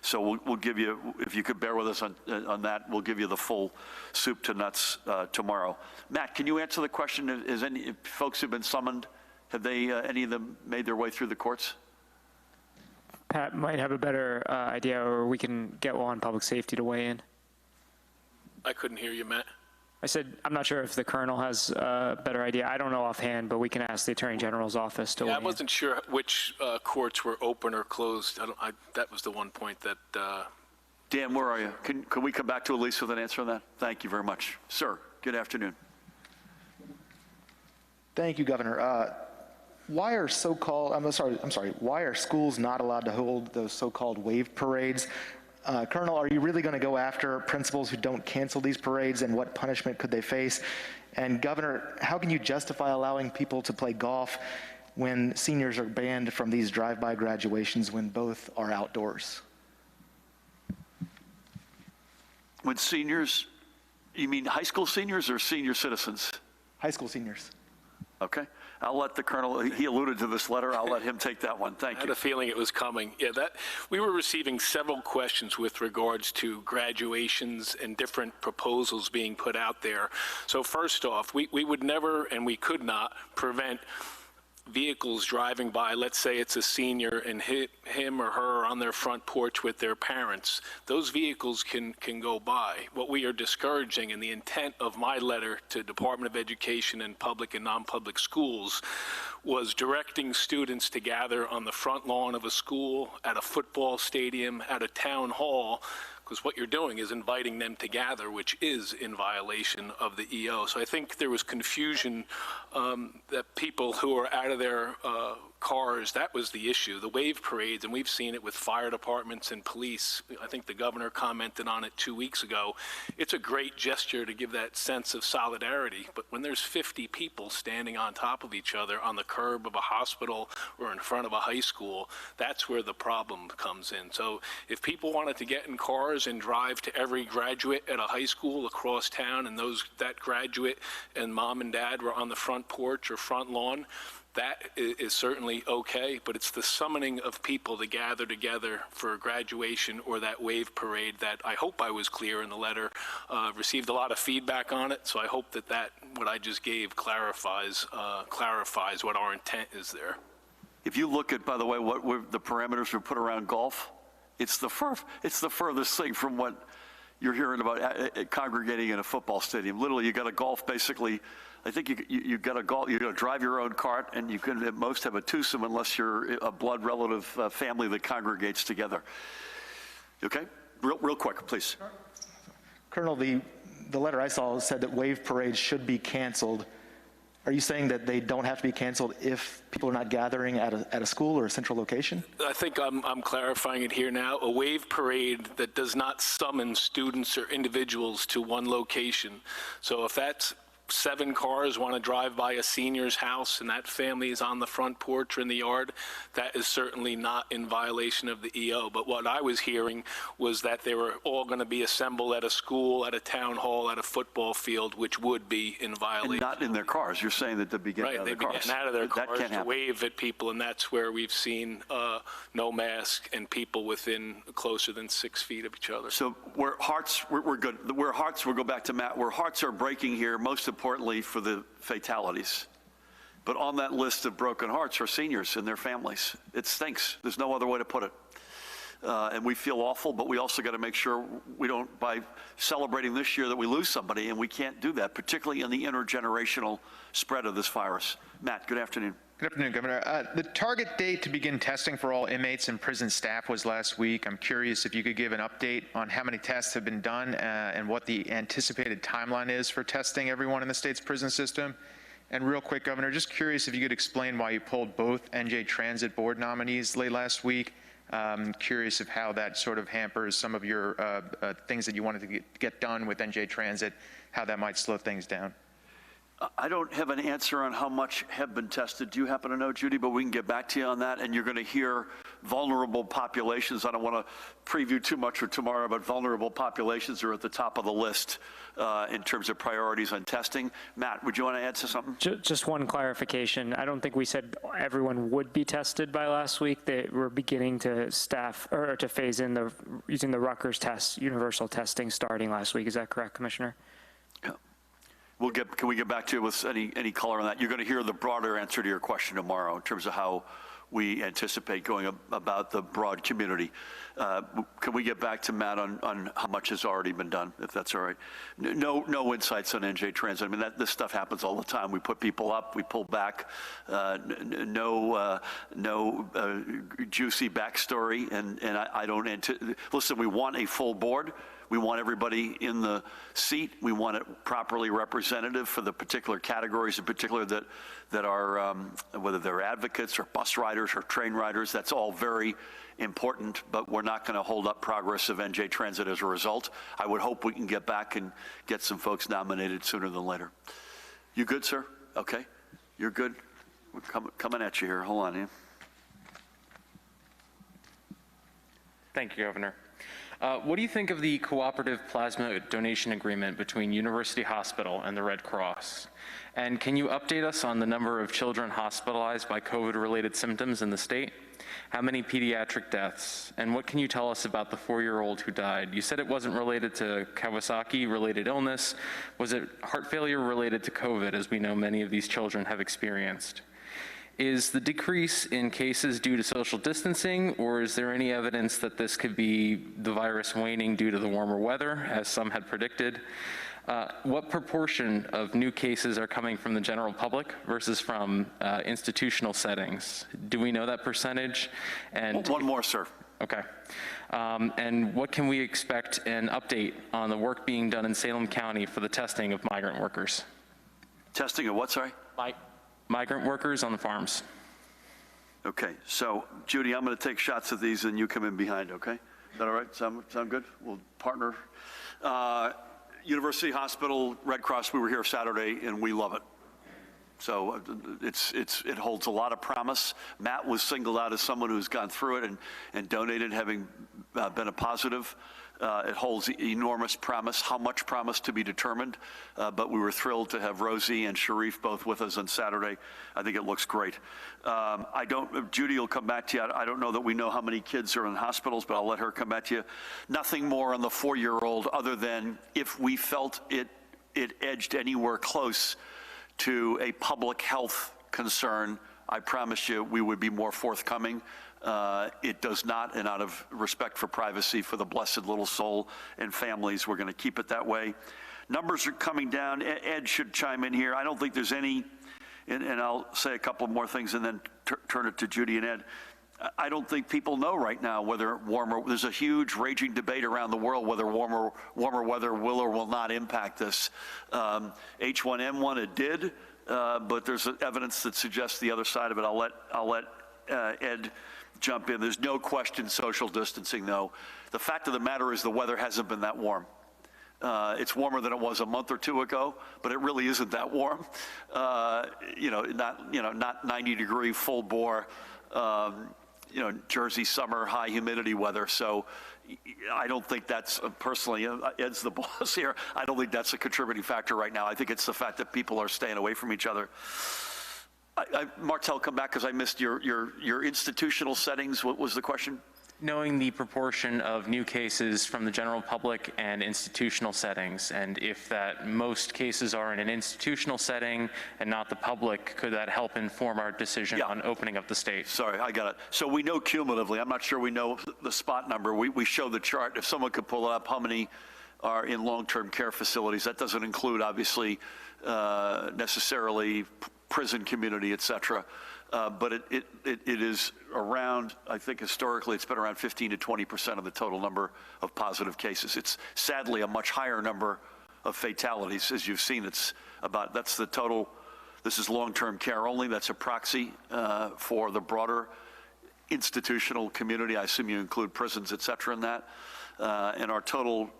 So we'll give you, if you could bear with us on that, we'll give you the full soup to nuts tomorrow. Matt, can you answer the question? Has any folks who've been summoned, have they, any of them made their way through the courts? Pat might have a better idea, or we can get one on public safety to weigh in. I couldn't hear you, Matt. I said, I'm not sure if the colonel has a better idea. I don't know offhand, but we can ask the Attorney General's office to weigh in. I wasn't sure which courts were open or closed. That was the one point that... Dan, where are you? Can we come back to Elise with an answer on that? Thank you very much. Sir, good afternoon. Thank you, Governor. Why are why are schools not allowed to hold those so-called wave parades? Colonel, are you really going to go after principals who don't cancel these parades, and what punishment could they face? And Governor, how can you justify allowing people to play golf when seniors are banned from these drive-by graduations when both are outdoors? When seniors, you mean high school seniors or senior citizens? High school seniors. Okay. I'll let the Colonel, he alluded to this letter. I'll let him take that one. Thank I had you. a feeling it was coming. Yeah, we were receiving several questions with regards to graduations and different proposals being put out there. So first off, we would never and we could not prevent vehicles driving by, let's say it's a senior and him or her on their front porch with their parents. Those vehicles can go by. What we are discouraging, and the intent of my letter to Department of Education and public and non-public schools, was directing students to gather on the front lawn of a school, at a football stadium, at a town hall, because what you're doing is inviting them to gather, which is in violation of the EO. So I think there was confusion that people who are out of their cars, that was the issue. The wave parades, and we've seen it with fire departments and police. I think the governor commented on it 2 weeks ago. It's a great gesture to give that sense of solidarity, but when there's 50 people standing on top of each other on the curb of a hospital or in front of a high school, that's where the problem comes in. So if people wanted to get in cars and drive to every graduate at a high school across town, and that graduate and mom and dad were on the front porch or front lawn, that is certainly okay, but it's the summoning of people to gather together for a graduation or that wave parade that I hope I was clear in the letter. Received a lot of feedback on it, so I hope that what I just gave clarifies what our intent is there. If you look at, by the way, the parameters we put around golf, it's the furthest thing from what you're hearing about congregating in a football stadium. Literally, you got to golf basically. I think you got to drive your own cart, and you can at most have a twosome unless you're a blood relative family that congregates together. Okay, real quick, please. Colonel, the letter I saw said that wave parades should be canceled. Are you saying that they don't have to be canceled if people are not gathering at a school or a central location? I think I'm clarifying it here now. A wave parade that does not summon students or individuals to one location. So if that's 7 cars want to drive by a senior's house and that family is on the front porch or in the yard, that is certainly not in violation of the EO. But what I was hearing was that they were all going to be assembled at a school, at a town hall, at a football field, which would be in violation. And not in their cars. You're saying that they'd be getting out of their cars. Right, they'd be getting out of their cars to wave at people, and that's where we've seen no mask and people within closer than 6 feet of each other. So we're good. We'll go back to Matt, where hearts are breaking here, most importantly for the fatalities. But on that list of broken hearts are seniors and their families. It stinks. There's no other way to put it. And we feel awful, but we also got to make sure we don't, by celebrating this year, that we lose somebody, and we can't do that, particularly in the intergenerational spread of this virus. Matt, good afternoon. Good afternoon, Governor. The target date to begin testing for all inmates and prison staff was last week. I'm curious if you could give an update on how many tests have been done and what the anticipated timeline is for testing everyone in the state's prison system. And real quick, Governor, just curious if you could explain why you pulled both NJ Transit board nominees late last week. Curious of how that sort of hampers some of your things that you wanted to get done with NJ Transit, how that might slow things down. I don't have an answer on how much have been tested. Do you happen to know, Judy? But we can get back to you on that. And you're going to hear vulnerable populations. I don't want to preview too much for tomorrow, but vulnerable populations are at the top of the list in terms of priorities on testing. Matt, would you want to add to something? Just one clarification. I don't think we said everyone would be tested by last week. They were beginning to phase in using the Rutgers test, universal testing starting last week. Is that correct, Commissioner? Yeah. Can we get back to you with any color on that? You're going to hear the broader answer to your question tomorrow in terms of how we anticipate going about the broad community. Can we get back to Matt on how much has already been done, if that's all right? No insights on NJ Transit. I mean, this stuff happens all the time. We put people up, we pull back. No juicy backstory, and I don't listen. We want a full board. We want everybody in the seat. We want it properly representative for the particular categories in particular that are, whether they're advocates or bus riders or train riders. That's all very important, but we're not going to hold up progress of NJ Transit as a result. I would hope we can get back and get some folks nominated sooner than later. You good, sir? Okay. You're good? We're coming at you here. Hold on, Ian. Thank you, Governor. What do you think of the cooperative plasma donation agreement between University Hospital and the Red Cross? And can you update us on the number of children hospitalized by COVID-related symptoms in the state? How many pediatric deaths? And what can you tell us about the 4-year-old who died? You said it wasn't related to Kawasaki-related illness. Was it heart failure related to COVID, as we know many of these children have experienced? Is the decrease in cases due to social distancing, or is there any evidence that this could be the virus waning due to the warmer weather, as some had predicted? What proportion of new cases are coming from the general public versus from institutional settings? Do we know that percentage? And one more, sir. Okay. And what can we expect an update on the work being done in Salem County for the testing of migrant workers? Testing of what, sorry? Migrant workers on the farms. Okay, so Judy, I'm going to take shots at these and you come in behind, okay? Is that all right? Sound good? We'll partner. University Hospital, Red Cross, we were here Saturday and we love it. So it holds a lot of promise. Matt was singled out as someone who's gone through it and donated, having been a positive. It holds enormous promise, how much promise to be determined, but we were thrilled to have Rosie and Sharif both with us on Saturday. I think it looks great. Judy will come back to you. I don't know that we know how many kids are in hospitals, but I'll let her come back to you. Nothing more on the 4-year-old other than if we felt it edged anywhere close to a public health concern, I promise you we would be more forthcoming. It does not, and out of respect for privacy for the blessed little soul and families, we're going to keep it that way. Numbers are coming down. Ed should chime in here. I don't think there's any, and I'll say a couple more things and then turn it to Judy and Ed. I don't think people know right now whether there's a huge raging debate around the world whether warmer weather will or will not impact this. H1N1, it did, but there's evidence that suggests the other side of it. I'll let Ed jump in. There's no question social distancing, though. The fact of the matter is the weather hasn't been that warm. It's warmer than it was a month or two ago, but it really isn't that warm. Not 90-degree full bore, Jersey summer high humidity weather. So I don't think that's personally, Ed's the boss here. I don't think that's a contributing factor right now. I think it's the fact that people are staying away from each other. Martel, come back because I missed your institutional settings. What was the question? Knowing the proportion of new cases from the general public and institutional settings, and if that most cases are in an institutional setting and not the public, could that help inform our decision on opening up the state? Sorry, I got it. So we know cumulatively, I'm not sure we know the spot number. We show the chart. If someone could pull it up, how many are in long-term care facilities? That doesn't include, obviously, necessarily prison community, et cetera. But it is around, I think historically, it's been around 15 to 20% of the total number of positive cases. It's sadly a much higher number of fatalities. As you've seen, that's the total. This is long-term care only. That's a proxy for the broader institutional community. I assume you include prisons, et cetera, in that. And our total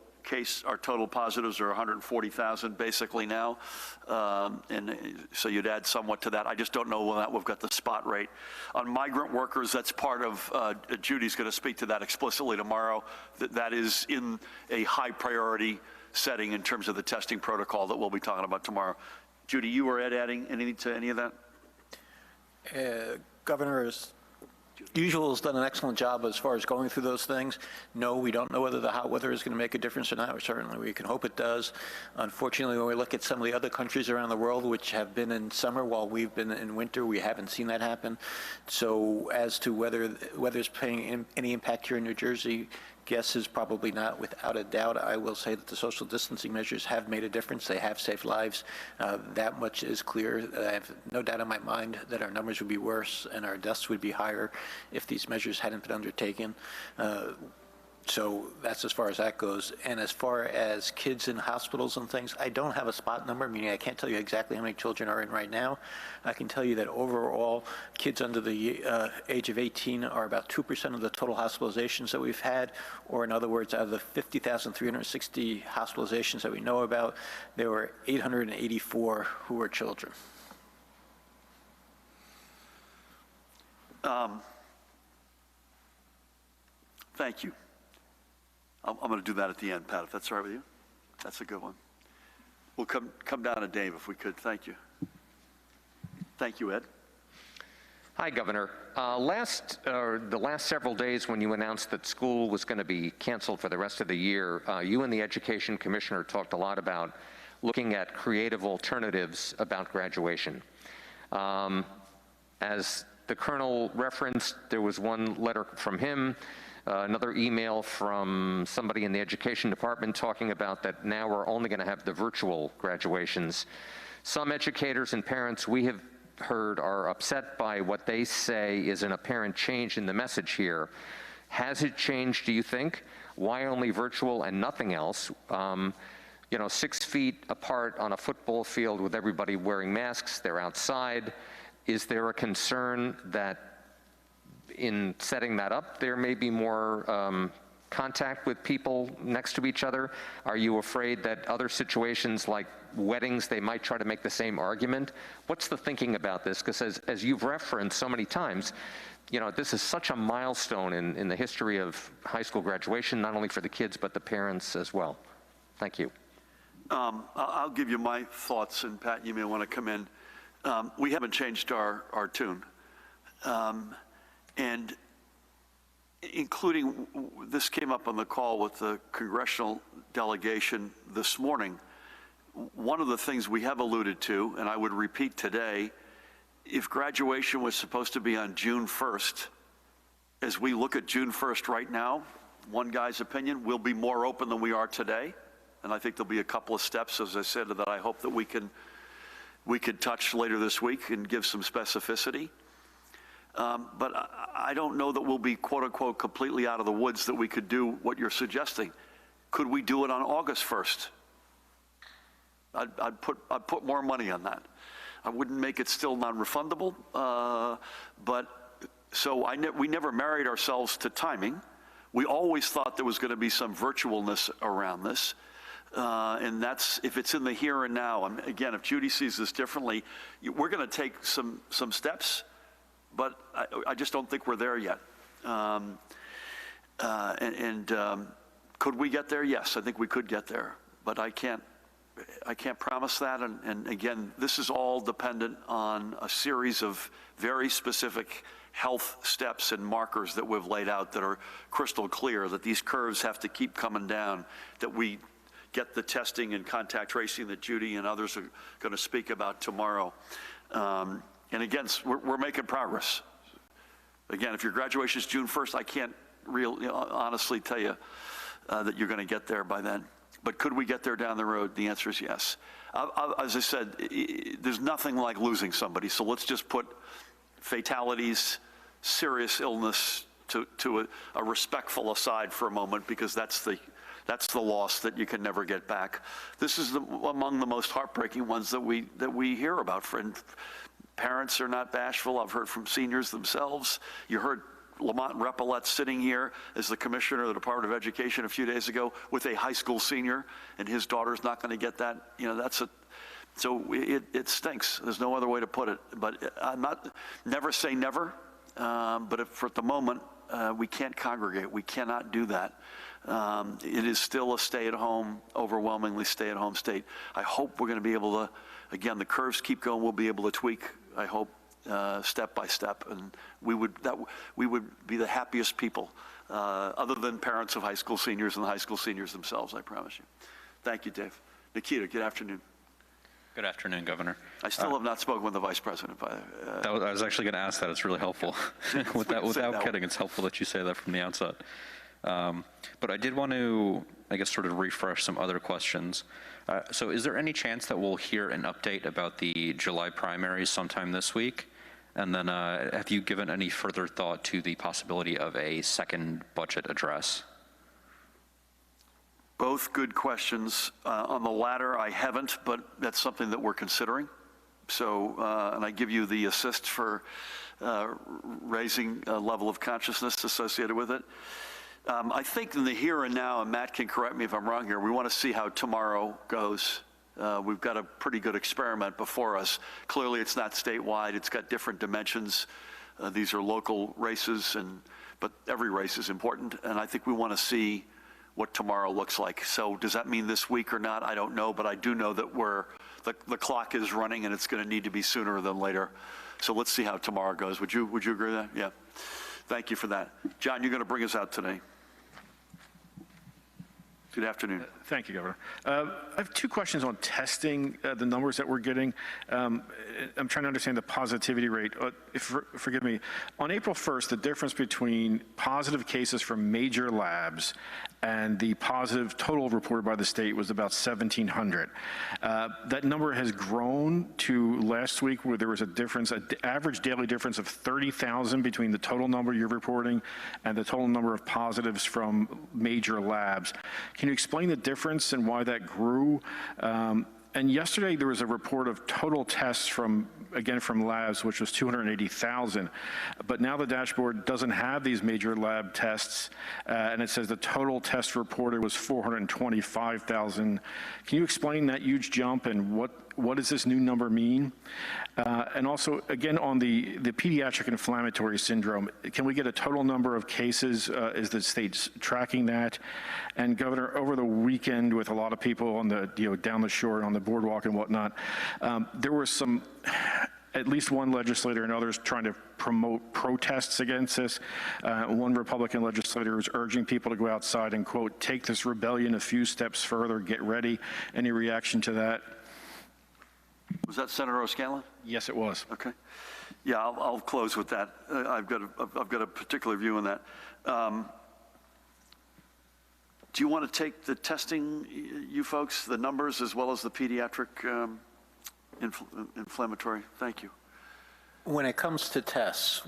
positives are 140,000 basically now. And so you'd add somewhat to that. I just don't know when we've got the spot rate. On migrant workers, that's part of, Judy's going to speak to that explicitly tomorrow. That is in a high priority setting in terms of the testing protocol that we'll be talking about tomorrow. Judy, you or Ed adding anything to any of that? Governor, as usual, has done an excellent job as far as going through those things. No, we don't know whether the hot weather is going to make a difference or not. Certainly, we can hope it does. Unfortunately, when we look at some of the other countries around the world which have been in summer while we've been in winter, we haven't seen that happen. So as to whether weather's playing any impact here in New Jersey, guess is probably not. Without a doubt, I will say that the social distancing measures have made a difference. They have saved lives. That much is clear. I have no doubt in my mind that our numbers would be worse and our deaths would be higher if these measures hadn't been undertaken. So that's as far as that goes. And as far as kids in hospitals and things, I don't have a spot number, meaning I can't tell you exactly how many children are in right now. I can tell you that overall, kids under the age of 18 are about 2% of the total hospitalizations that we've had, or in other words, out of the 50,360 hospitalizations that we know about, there were 884 who were children. Thank you. I'm going to do that at the end, Pat, if that's all right with you. That's a good one. We'll come down to Dave if we could. Thank you. Thank you, Ed. Hi, Governor. The last several days when you announced that school was going to be canceled for the rest of the year, you and the Education Commissioner talked a lot about looking at creative alternatives about graduation. As the Colonel referenced, there was one letter from him, another email from somebody in the Education Department talking about that now we're only going to have the virtual graduations. Some educators and parents we have heard are upset by what they say is an apparent change in the message here. Has it changed, do you think? Why only virtual and nothing else? 6 feet apart on a football field with everybody wearing masks, they're outside. Is there a concern that in setting that up, there may be more contact with people next to each other? Are you afraid that other situations like weddings, they might try to make the same argument? What's the thinking about this? Because as you've referenced so many times, this is such a milestone in the history of high school graduation, not only for the kids, but the parents as well. Thank you. I'll give you my thoughts, and Pat, you may want to come in. We haven't changed our tune. And including, this came up on the call with the congressional delegation this morning. One of the things we have alluded to, and I would repeat today, if graduation was supposed to be on June 1st, as we look at June 1st right now, one guy's opinion, we'll be more open than we are today. And I think there'll be a couple of steps, as I said, that I hope that we could touch later this week and give some specificity. But I don't know that we'll be, quote unquote, completely out of the woods that we could do what you're suggesting. Could we do it on August 1st? I'd put more money on that. I wouldn't make it still non-refundable, we never married ourselves to timing. We always thought there was going to be some virtualness around this. And that's, if it's in the here and now, again, if Judy sees this differently, we're going to take some steps, but I just don't think we're there yet. Could we get there? Yes, I think we could get there, but I can't promise that. And again, this is all dependent on a series of very specific health steps and markers that we've laid out that are crystal clear, that these curves have to keep coming down, that we get the testing and contact tracing that Judy and others are going to speak about tomorrow. And again, we're making progress. Again, if your graduation is June 1st, I can't honestly tell you that you're going to get there by then. But could we get there down the road? The answer is yes. As I said, there's nothing like losing somebody. So let's just put fatalities, serious illness to a respectful aside for a moment, because that's the loss that you can never get back. This is among the most heartbreaking ones that we hear about. Parents are not bashful. I've heard from seniors themselves. You heard Lamont Repollet sitting here as the commissioner of the Department of Education a few days ago with a high school senior, and his daughter's not going to get that. So it stinks. There's no other way to put it. But I'm never say never. But if at the moment we can't congregate, we cannot do that. It is still a stay-at-home, overwhelmingly stay-at-home state. I hope we're going to be able to, again, the curves keep going. We'll be able to tweak, I hope, step by step, and we would be the happiest people, other than parents of high school seniors and the high school seniors themselves, I promise you. Thank you, Dave. Nikita, good afternoon. Good afternoon, Governor. I still have not spoken with the Vice President. I was actually going to ask that. It's really helpful. Without kidding, it's helpful that you say that from the outset. But I did want to, I guess, sort of refresh some other questions. So is there any chance that we'll hear an update about the July primaries sometime this week? And then have you given any further thought to the possibility of a second budget address? Both good questions. On the latter, I haven't, but that's something that we're considering. So, and I give you the assist for raising a level of consciousness associated with it. I think in the here and now, and Matt can correct me if I'm wrong here, we want to see how tomorrow goes. We've got a pretty good experiment before us. Clearly, it's not statewide. It's got different dimensions. These are local races, but every race is important. And I think we want to see what tomorrow looks like. So does that mean this week or not? I don't know, but I do know that the clock is running and it's going to need to be sooner than later. So let's see how tomorrow goes. Would you agree with that? Yeah. Thank you for that. John, you're going to bring us out today. Good afternoon. Thank you, Governor. I have two questions on testing, the numbers that we're getting. I'm trying to understand the positivity rate. Forgive me. On April 1st, the difference between positive cases from major labs and the positive total reported by the state was about 1,700. That number has grown to last week where there was a difference, an average daily difference of 30,000 between the total number you're reporting and the total number of positives from major labs. Can you explain the difference and why that grew? And yesterday there was a report of total tests from labs, which was 280,000. But now the dashboard doesn't have these major lab tests, and it says the total test reported was 425,000. Can you explain that huge jump and what does this new number mean? And also, again, on the pediatric inflammatory syndrome, can we get a total number of cases? Is the state tracking that? And Governor, over the weekend with a lot of people on the, down the shore on the boardwalk and whatnot, there were some, at least one legislator and others trying to promote protests against this. One Republican legislator was urging people to go outside and, quote, take this rebellion a few steps further, get ready. Any reaction to that? Was that Senator O'Scanlan? Yes, it was. Okay. Yeah, I'll close with that. I've got a particular view on that. Do you want to take the testing, you folks, the numbers, as well as the pediatric inflammatory? Thank you. When it comes to tests,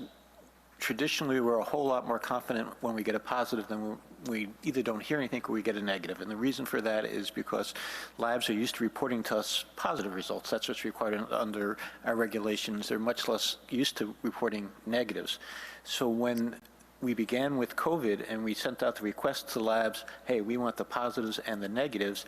traditionally we're a whole lot more confident when we get a positive than we either don't hear anything or we get a negative. And the reason for that is because labs are used to reporting to us positive results. That's what's required under our regulations. They're much less used to reporting negatives. So when we began with COVID and we sent out the request to labs, hey, we want the positives and the negatives,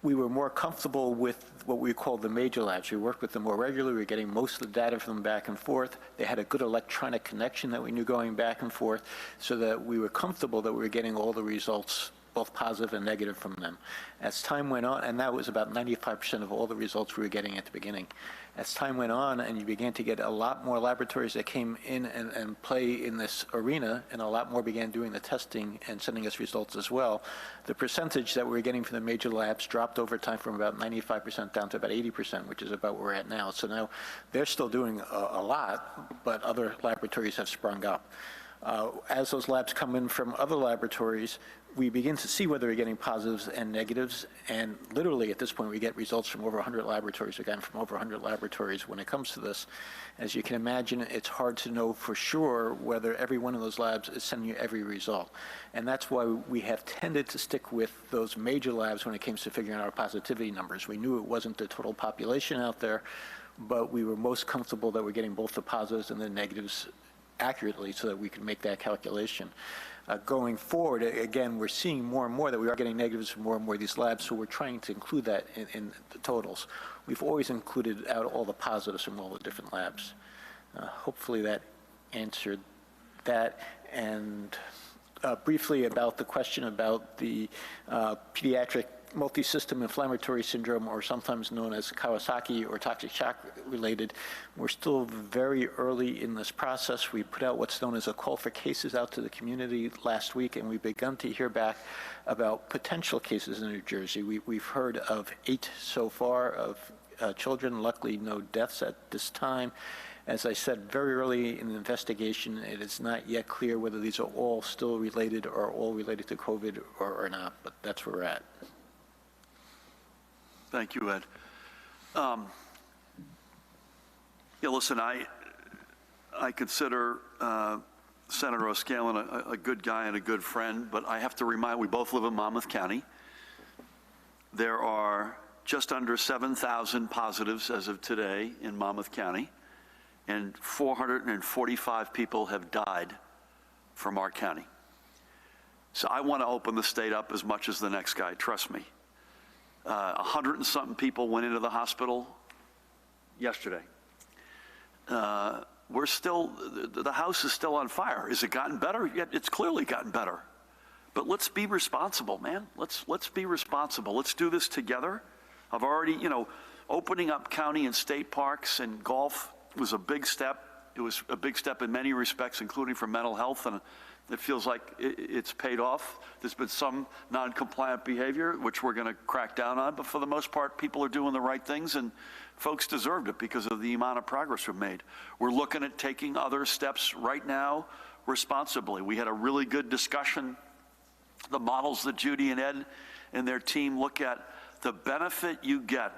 we were more comfortable with what we call the major labs. We worked with them more regularly. We were getting most of the data from them back and forth. They had a good electronic connection that we knew going back and forth, so that we were comfortable that we were getting all the results, both positive and negative, from them. As time went on, and that was about 95% of all the results we were getting at the beginning. As time went on and you began to get a lot more laboratories that came in and play in this arena, and a lot more began doing the testing and sending us results as well, the percentage that we were getting from the major labs dropped over time from about 95% down to about 80%, which is about where we're at now. So now they're still doing a lot, but other laboratories have sprung up. As those labs come in from other laboratories, we begin to see whether we're getting positives and negatives, and literally at this point we get results from over 100 laboratories, again from over 100 laboratories when it comes to this. As you can imagine, it's hard to know for sure whether every one of those labs is sending you every result. And that's why we have tended to stick with those major labs when it comes to figuring out our positivity numbers. We knew it wasn't the total population out there, but we were most comfortable that we're getting both the positives and the negatives accurately so that we can make that calculation. Going forward, again, we're seeing more and more that we are getting negatives from more and more of these labs, so we're trying to include that in the totals. We've always included out all the positives from all the different labs. Hopefully that answered that. And briefly about the question about the pediatric multi-system inflammatory syndrome, or sometimes known as Kawasaki or toxic shock related, we're still very early in this process. We put out what's known as a call for cases out to the community last week, and we've begun to hear back about potential cases in New Jersey. We've heard of 8 so far of children, luckily no deaths at this time. As I said, very early in the investigation, it is not yet clear whether these are all still related or all related to COVID or not, but that's where we're at. Thank you, Ed. Yeah, listen, I consider Senator O'Scanlan a good guy and a good friend, but I have to remind, we both live in Monmouth County. There are just under 7,000 positives as of today in Monmouth County, and 445 people have died from our county. So I want to open the state up as much as the next guy, trust me. 100 and something people went into the hospital yesterday. We're still, the house is still on fire. Has it gotten better? Yet it's clearly gotten better. But let's be responsible, man. Let's be responsible. Let's do this together. I've already, opening up county and state parks and golf was a big step. It was a big step in many respects, including for mental health, and it feels like it's paid off. There's been some non-compliant behavior, which we're going to crack down on, but for the most part, people are doing the right things, and folks deserved it because of the amount of progress we've made. We're looking at taking other steps right now responsibly. We had a really good discussion. The models that Judy and Ed and their team look at, the benefit you get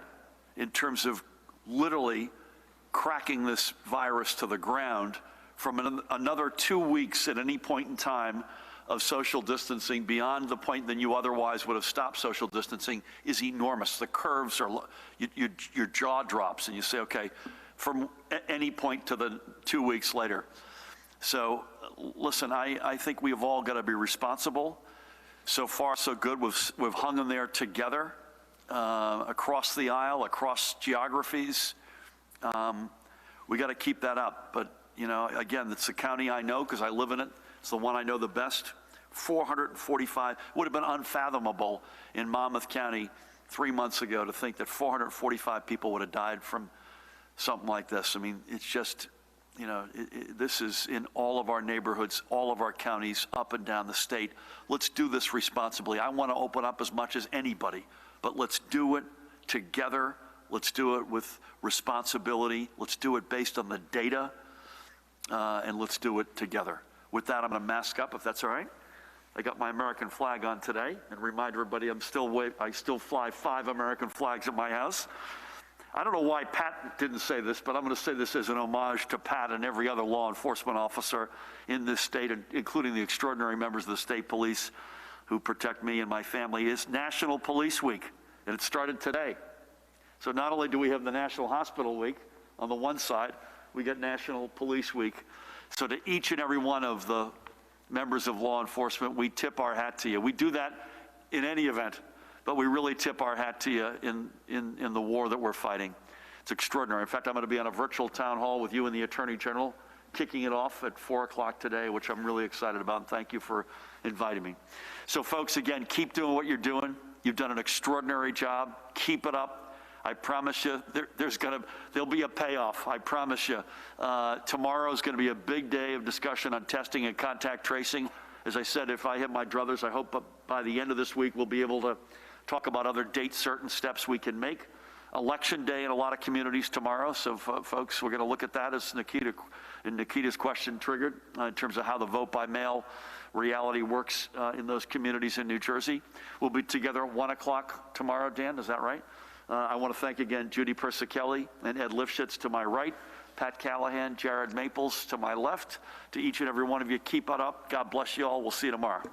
in terms of literally cracking this virus to the ground from another 2 weeks at any point in time of social distancing beyond the point that you otherwise would have stopped social distancing is enormous. The curves are, your jaw drops and you say, okay, from any point to the 2 weeks later. So listen, I think we've all got to be responsible. So far, so good. We've hung in there together across the aisle, across geographies. We got to keep that up. But, again, it's the county I know because I live in it. It's the one I know the best. 445 would have been unfathomable in Monmouth County 3 months ago to think that 445 people would have died from something like this. I mean, it's just, this is in all of our neighborhoods, all of our counties, up and down the state. Let's do this responsibly. I want to open up as much as anybody, but let's do it together. Let's do it with responsibility. Let's do it based on the data, and let's do it together. With that, I'm going to mask up, if that's all right. I got my American flag on today, and remind everybody I still fly 5 American flags at my house. I don't know why Pat didn't say this, but I'm going to say this as an homage to Pat and every other law enforcement officer in this state, including the extraordinary members of the state police who protect me and my family. It's National Police Week, and it started today. So not only do we have the National Hospital Week on the one side, we got National Police Week. So to each and every one of the members of law enforcement, we tip our hat to you. We do that in any event, but we really tip our hat to you in the war that we're fighting. It's extraordinary. In fact, I'm going to be on a virtual town hall with you and the Attorney General, kicking it off at 4 o'clock today, which I'm really excited about, and thank you for inviting me. So folks, again, keep doing what you're doing. You've done an extraordinary job. Keep it up. I promise you, there'll be a payoff. I promise you. Tomorrow is going to be a big day of discussion on testing and contact tracing. As I said, if I hit my druthers, I hope by the end of this week we'll be able to talk about other date-certain steps we can make. Election day in a lot of communities tomorrow, so folks, we're going to look at that as Nikita's question triggered in terms of how the vote-by-mail reality works in those communities in New Jersey. We'll be together at 1 o'clock tomorrow, Dan, is that right? I want to thank again Judy Persichelli and Ed Lifshitz to my right, Pat Callahan, Jared Maples to my left. To each and every one of you, keep it up. God bless you all. We'll see you tomorrow.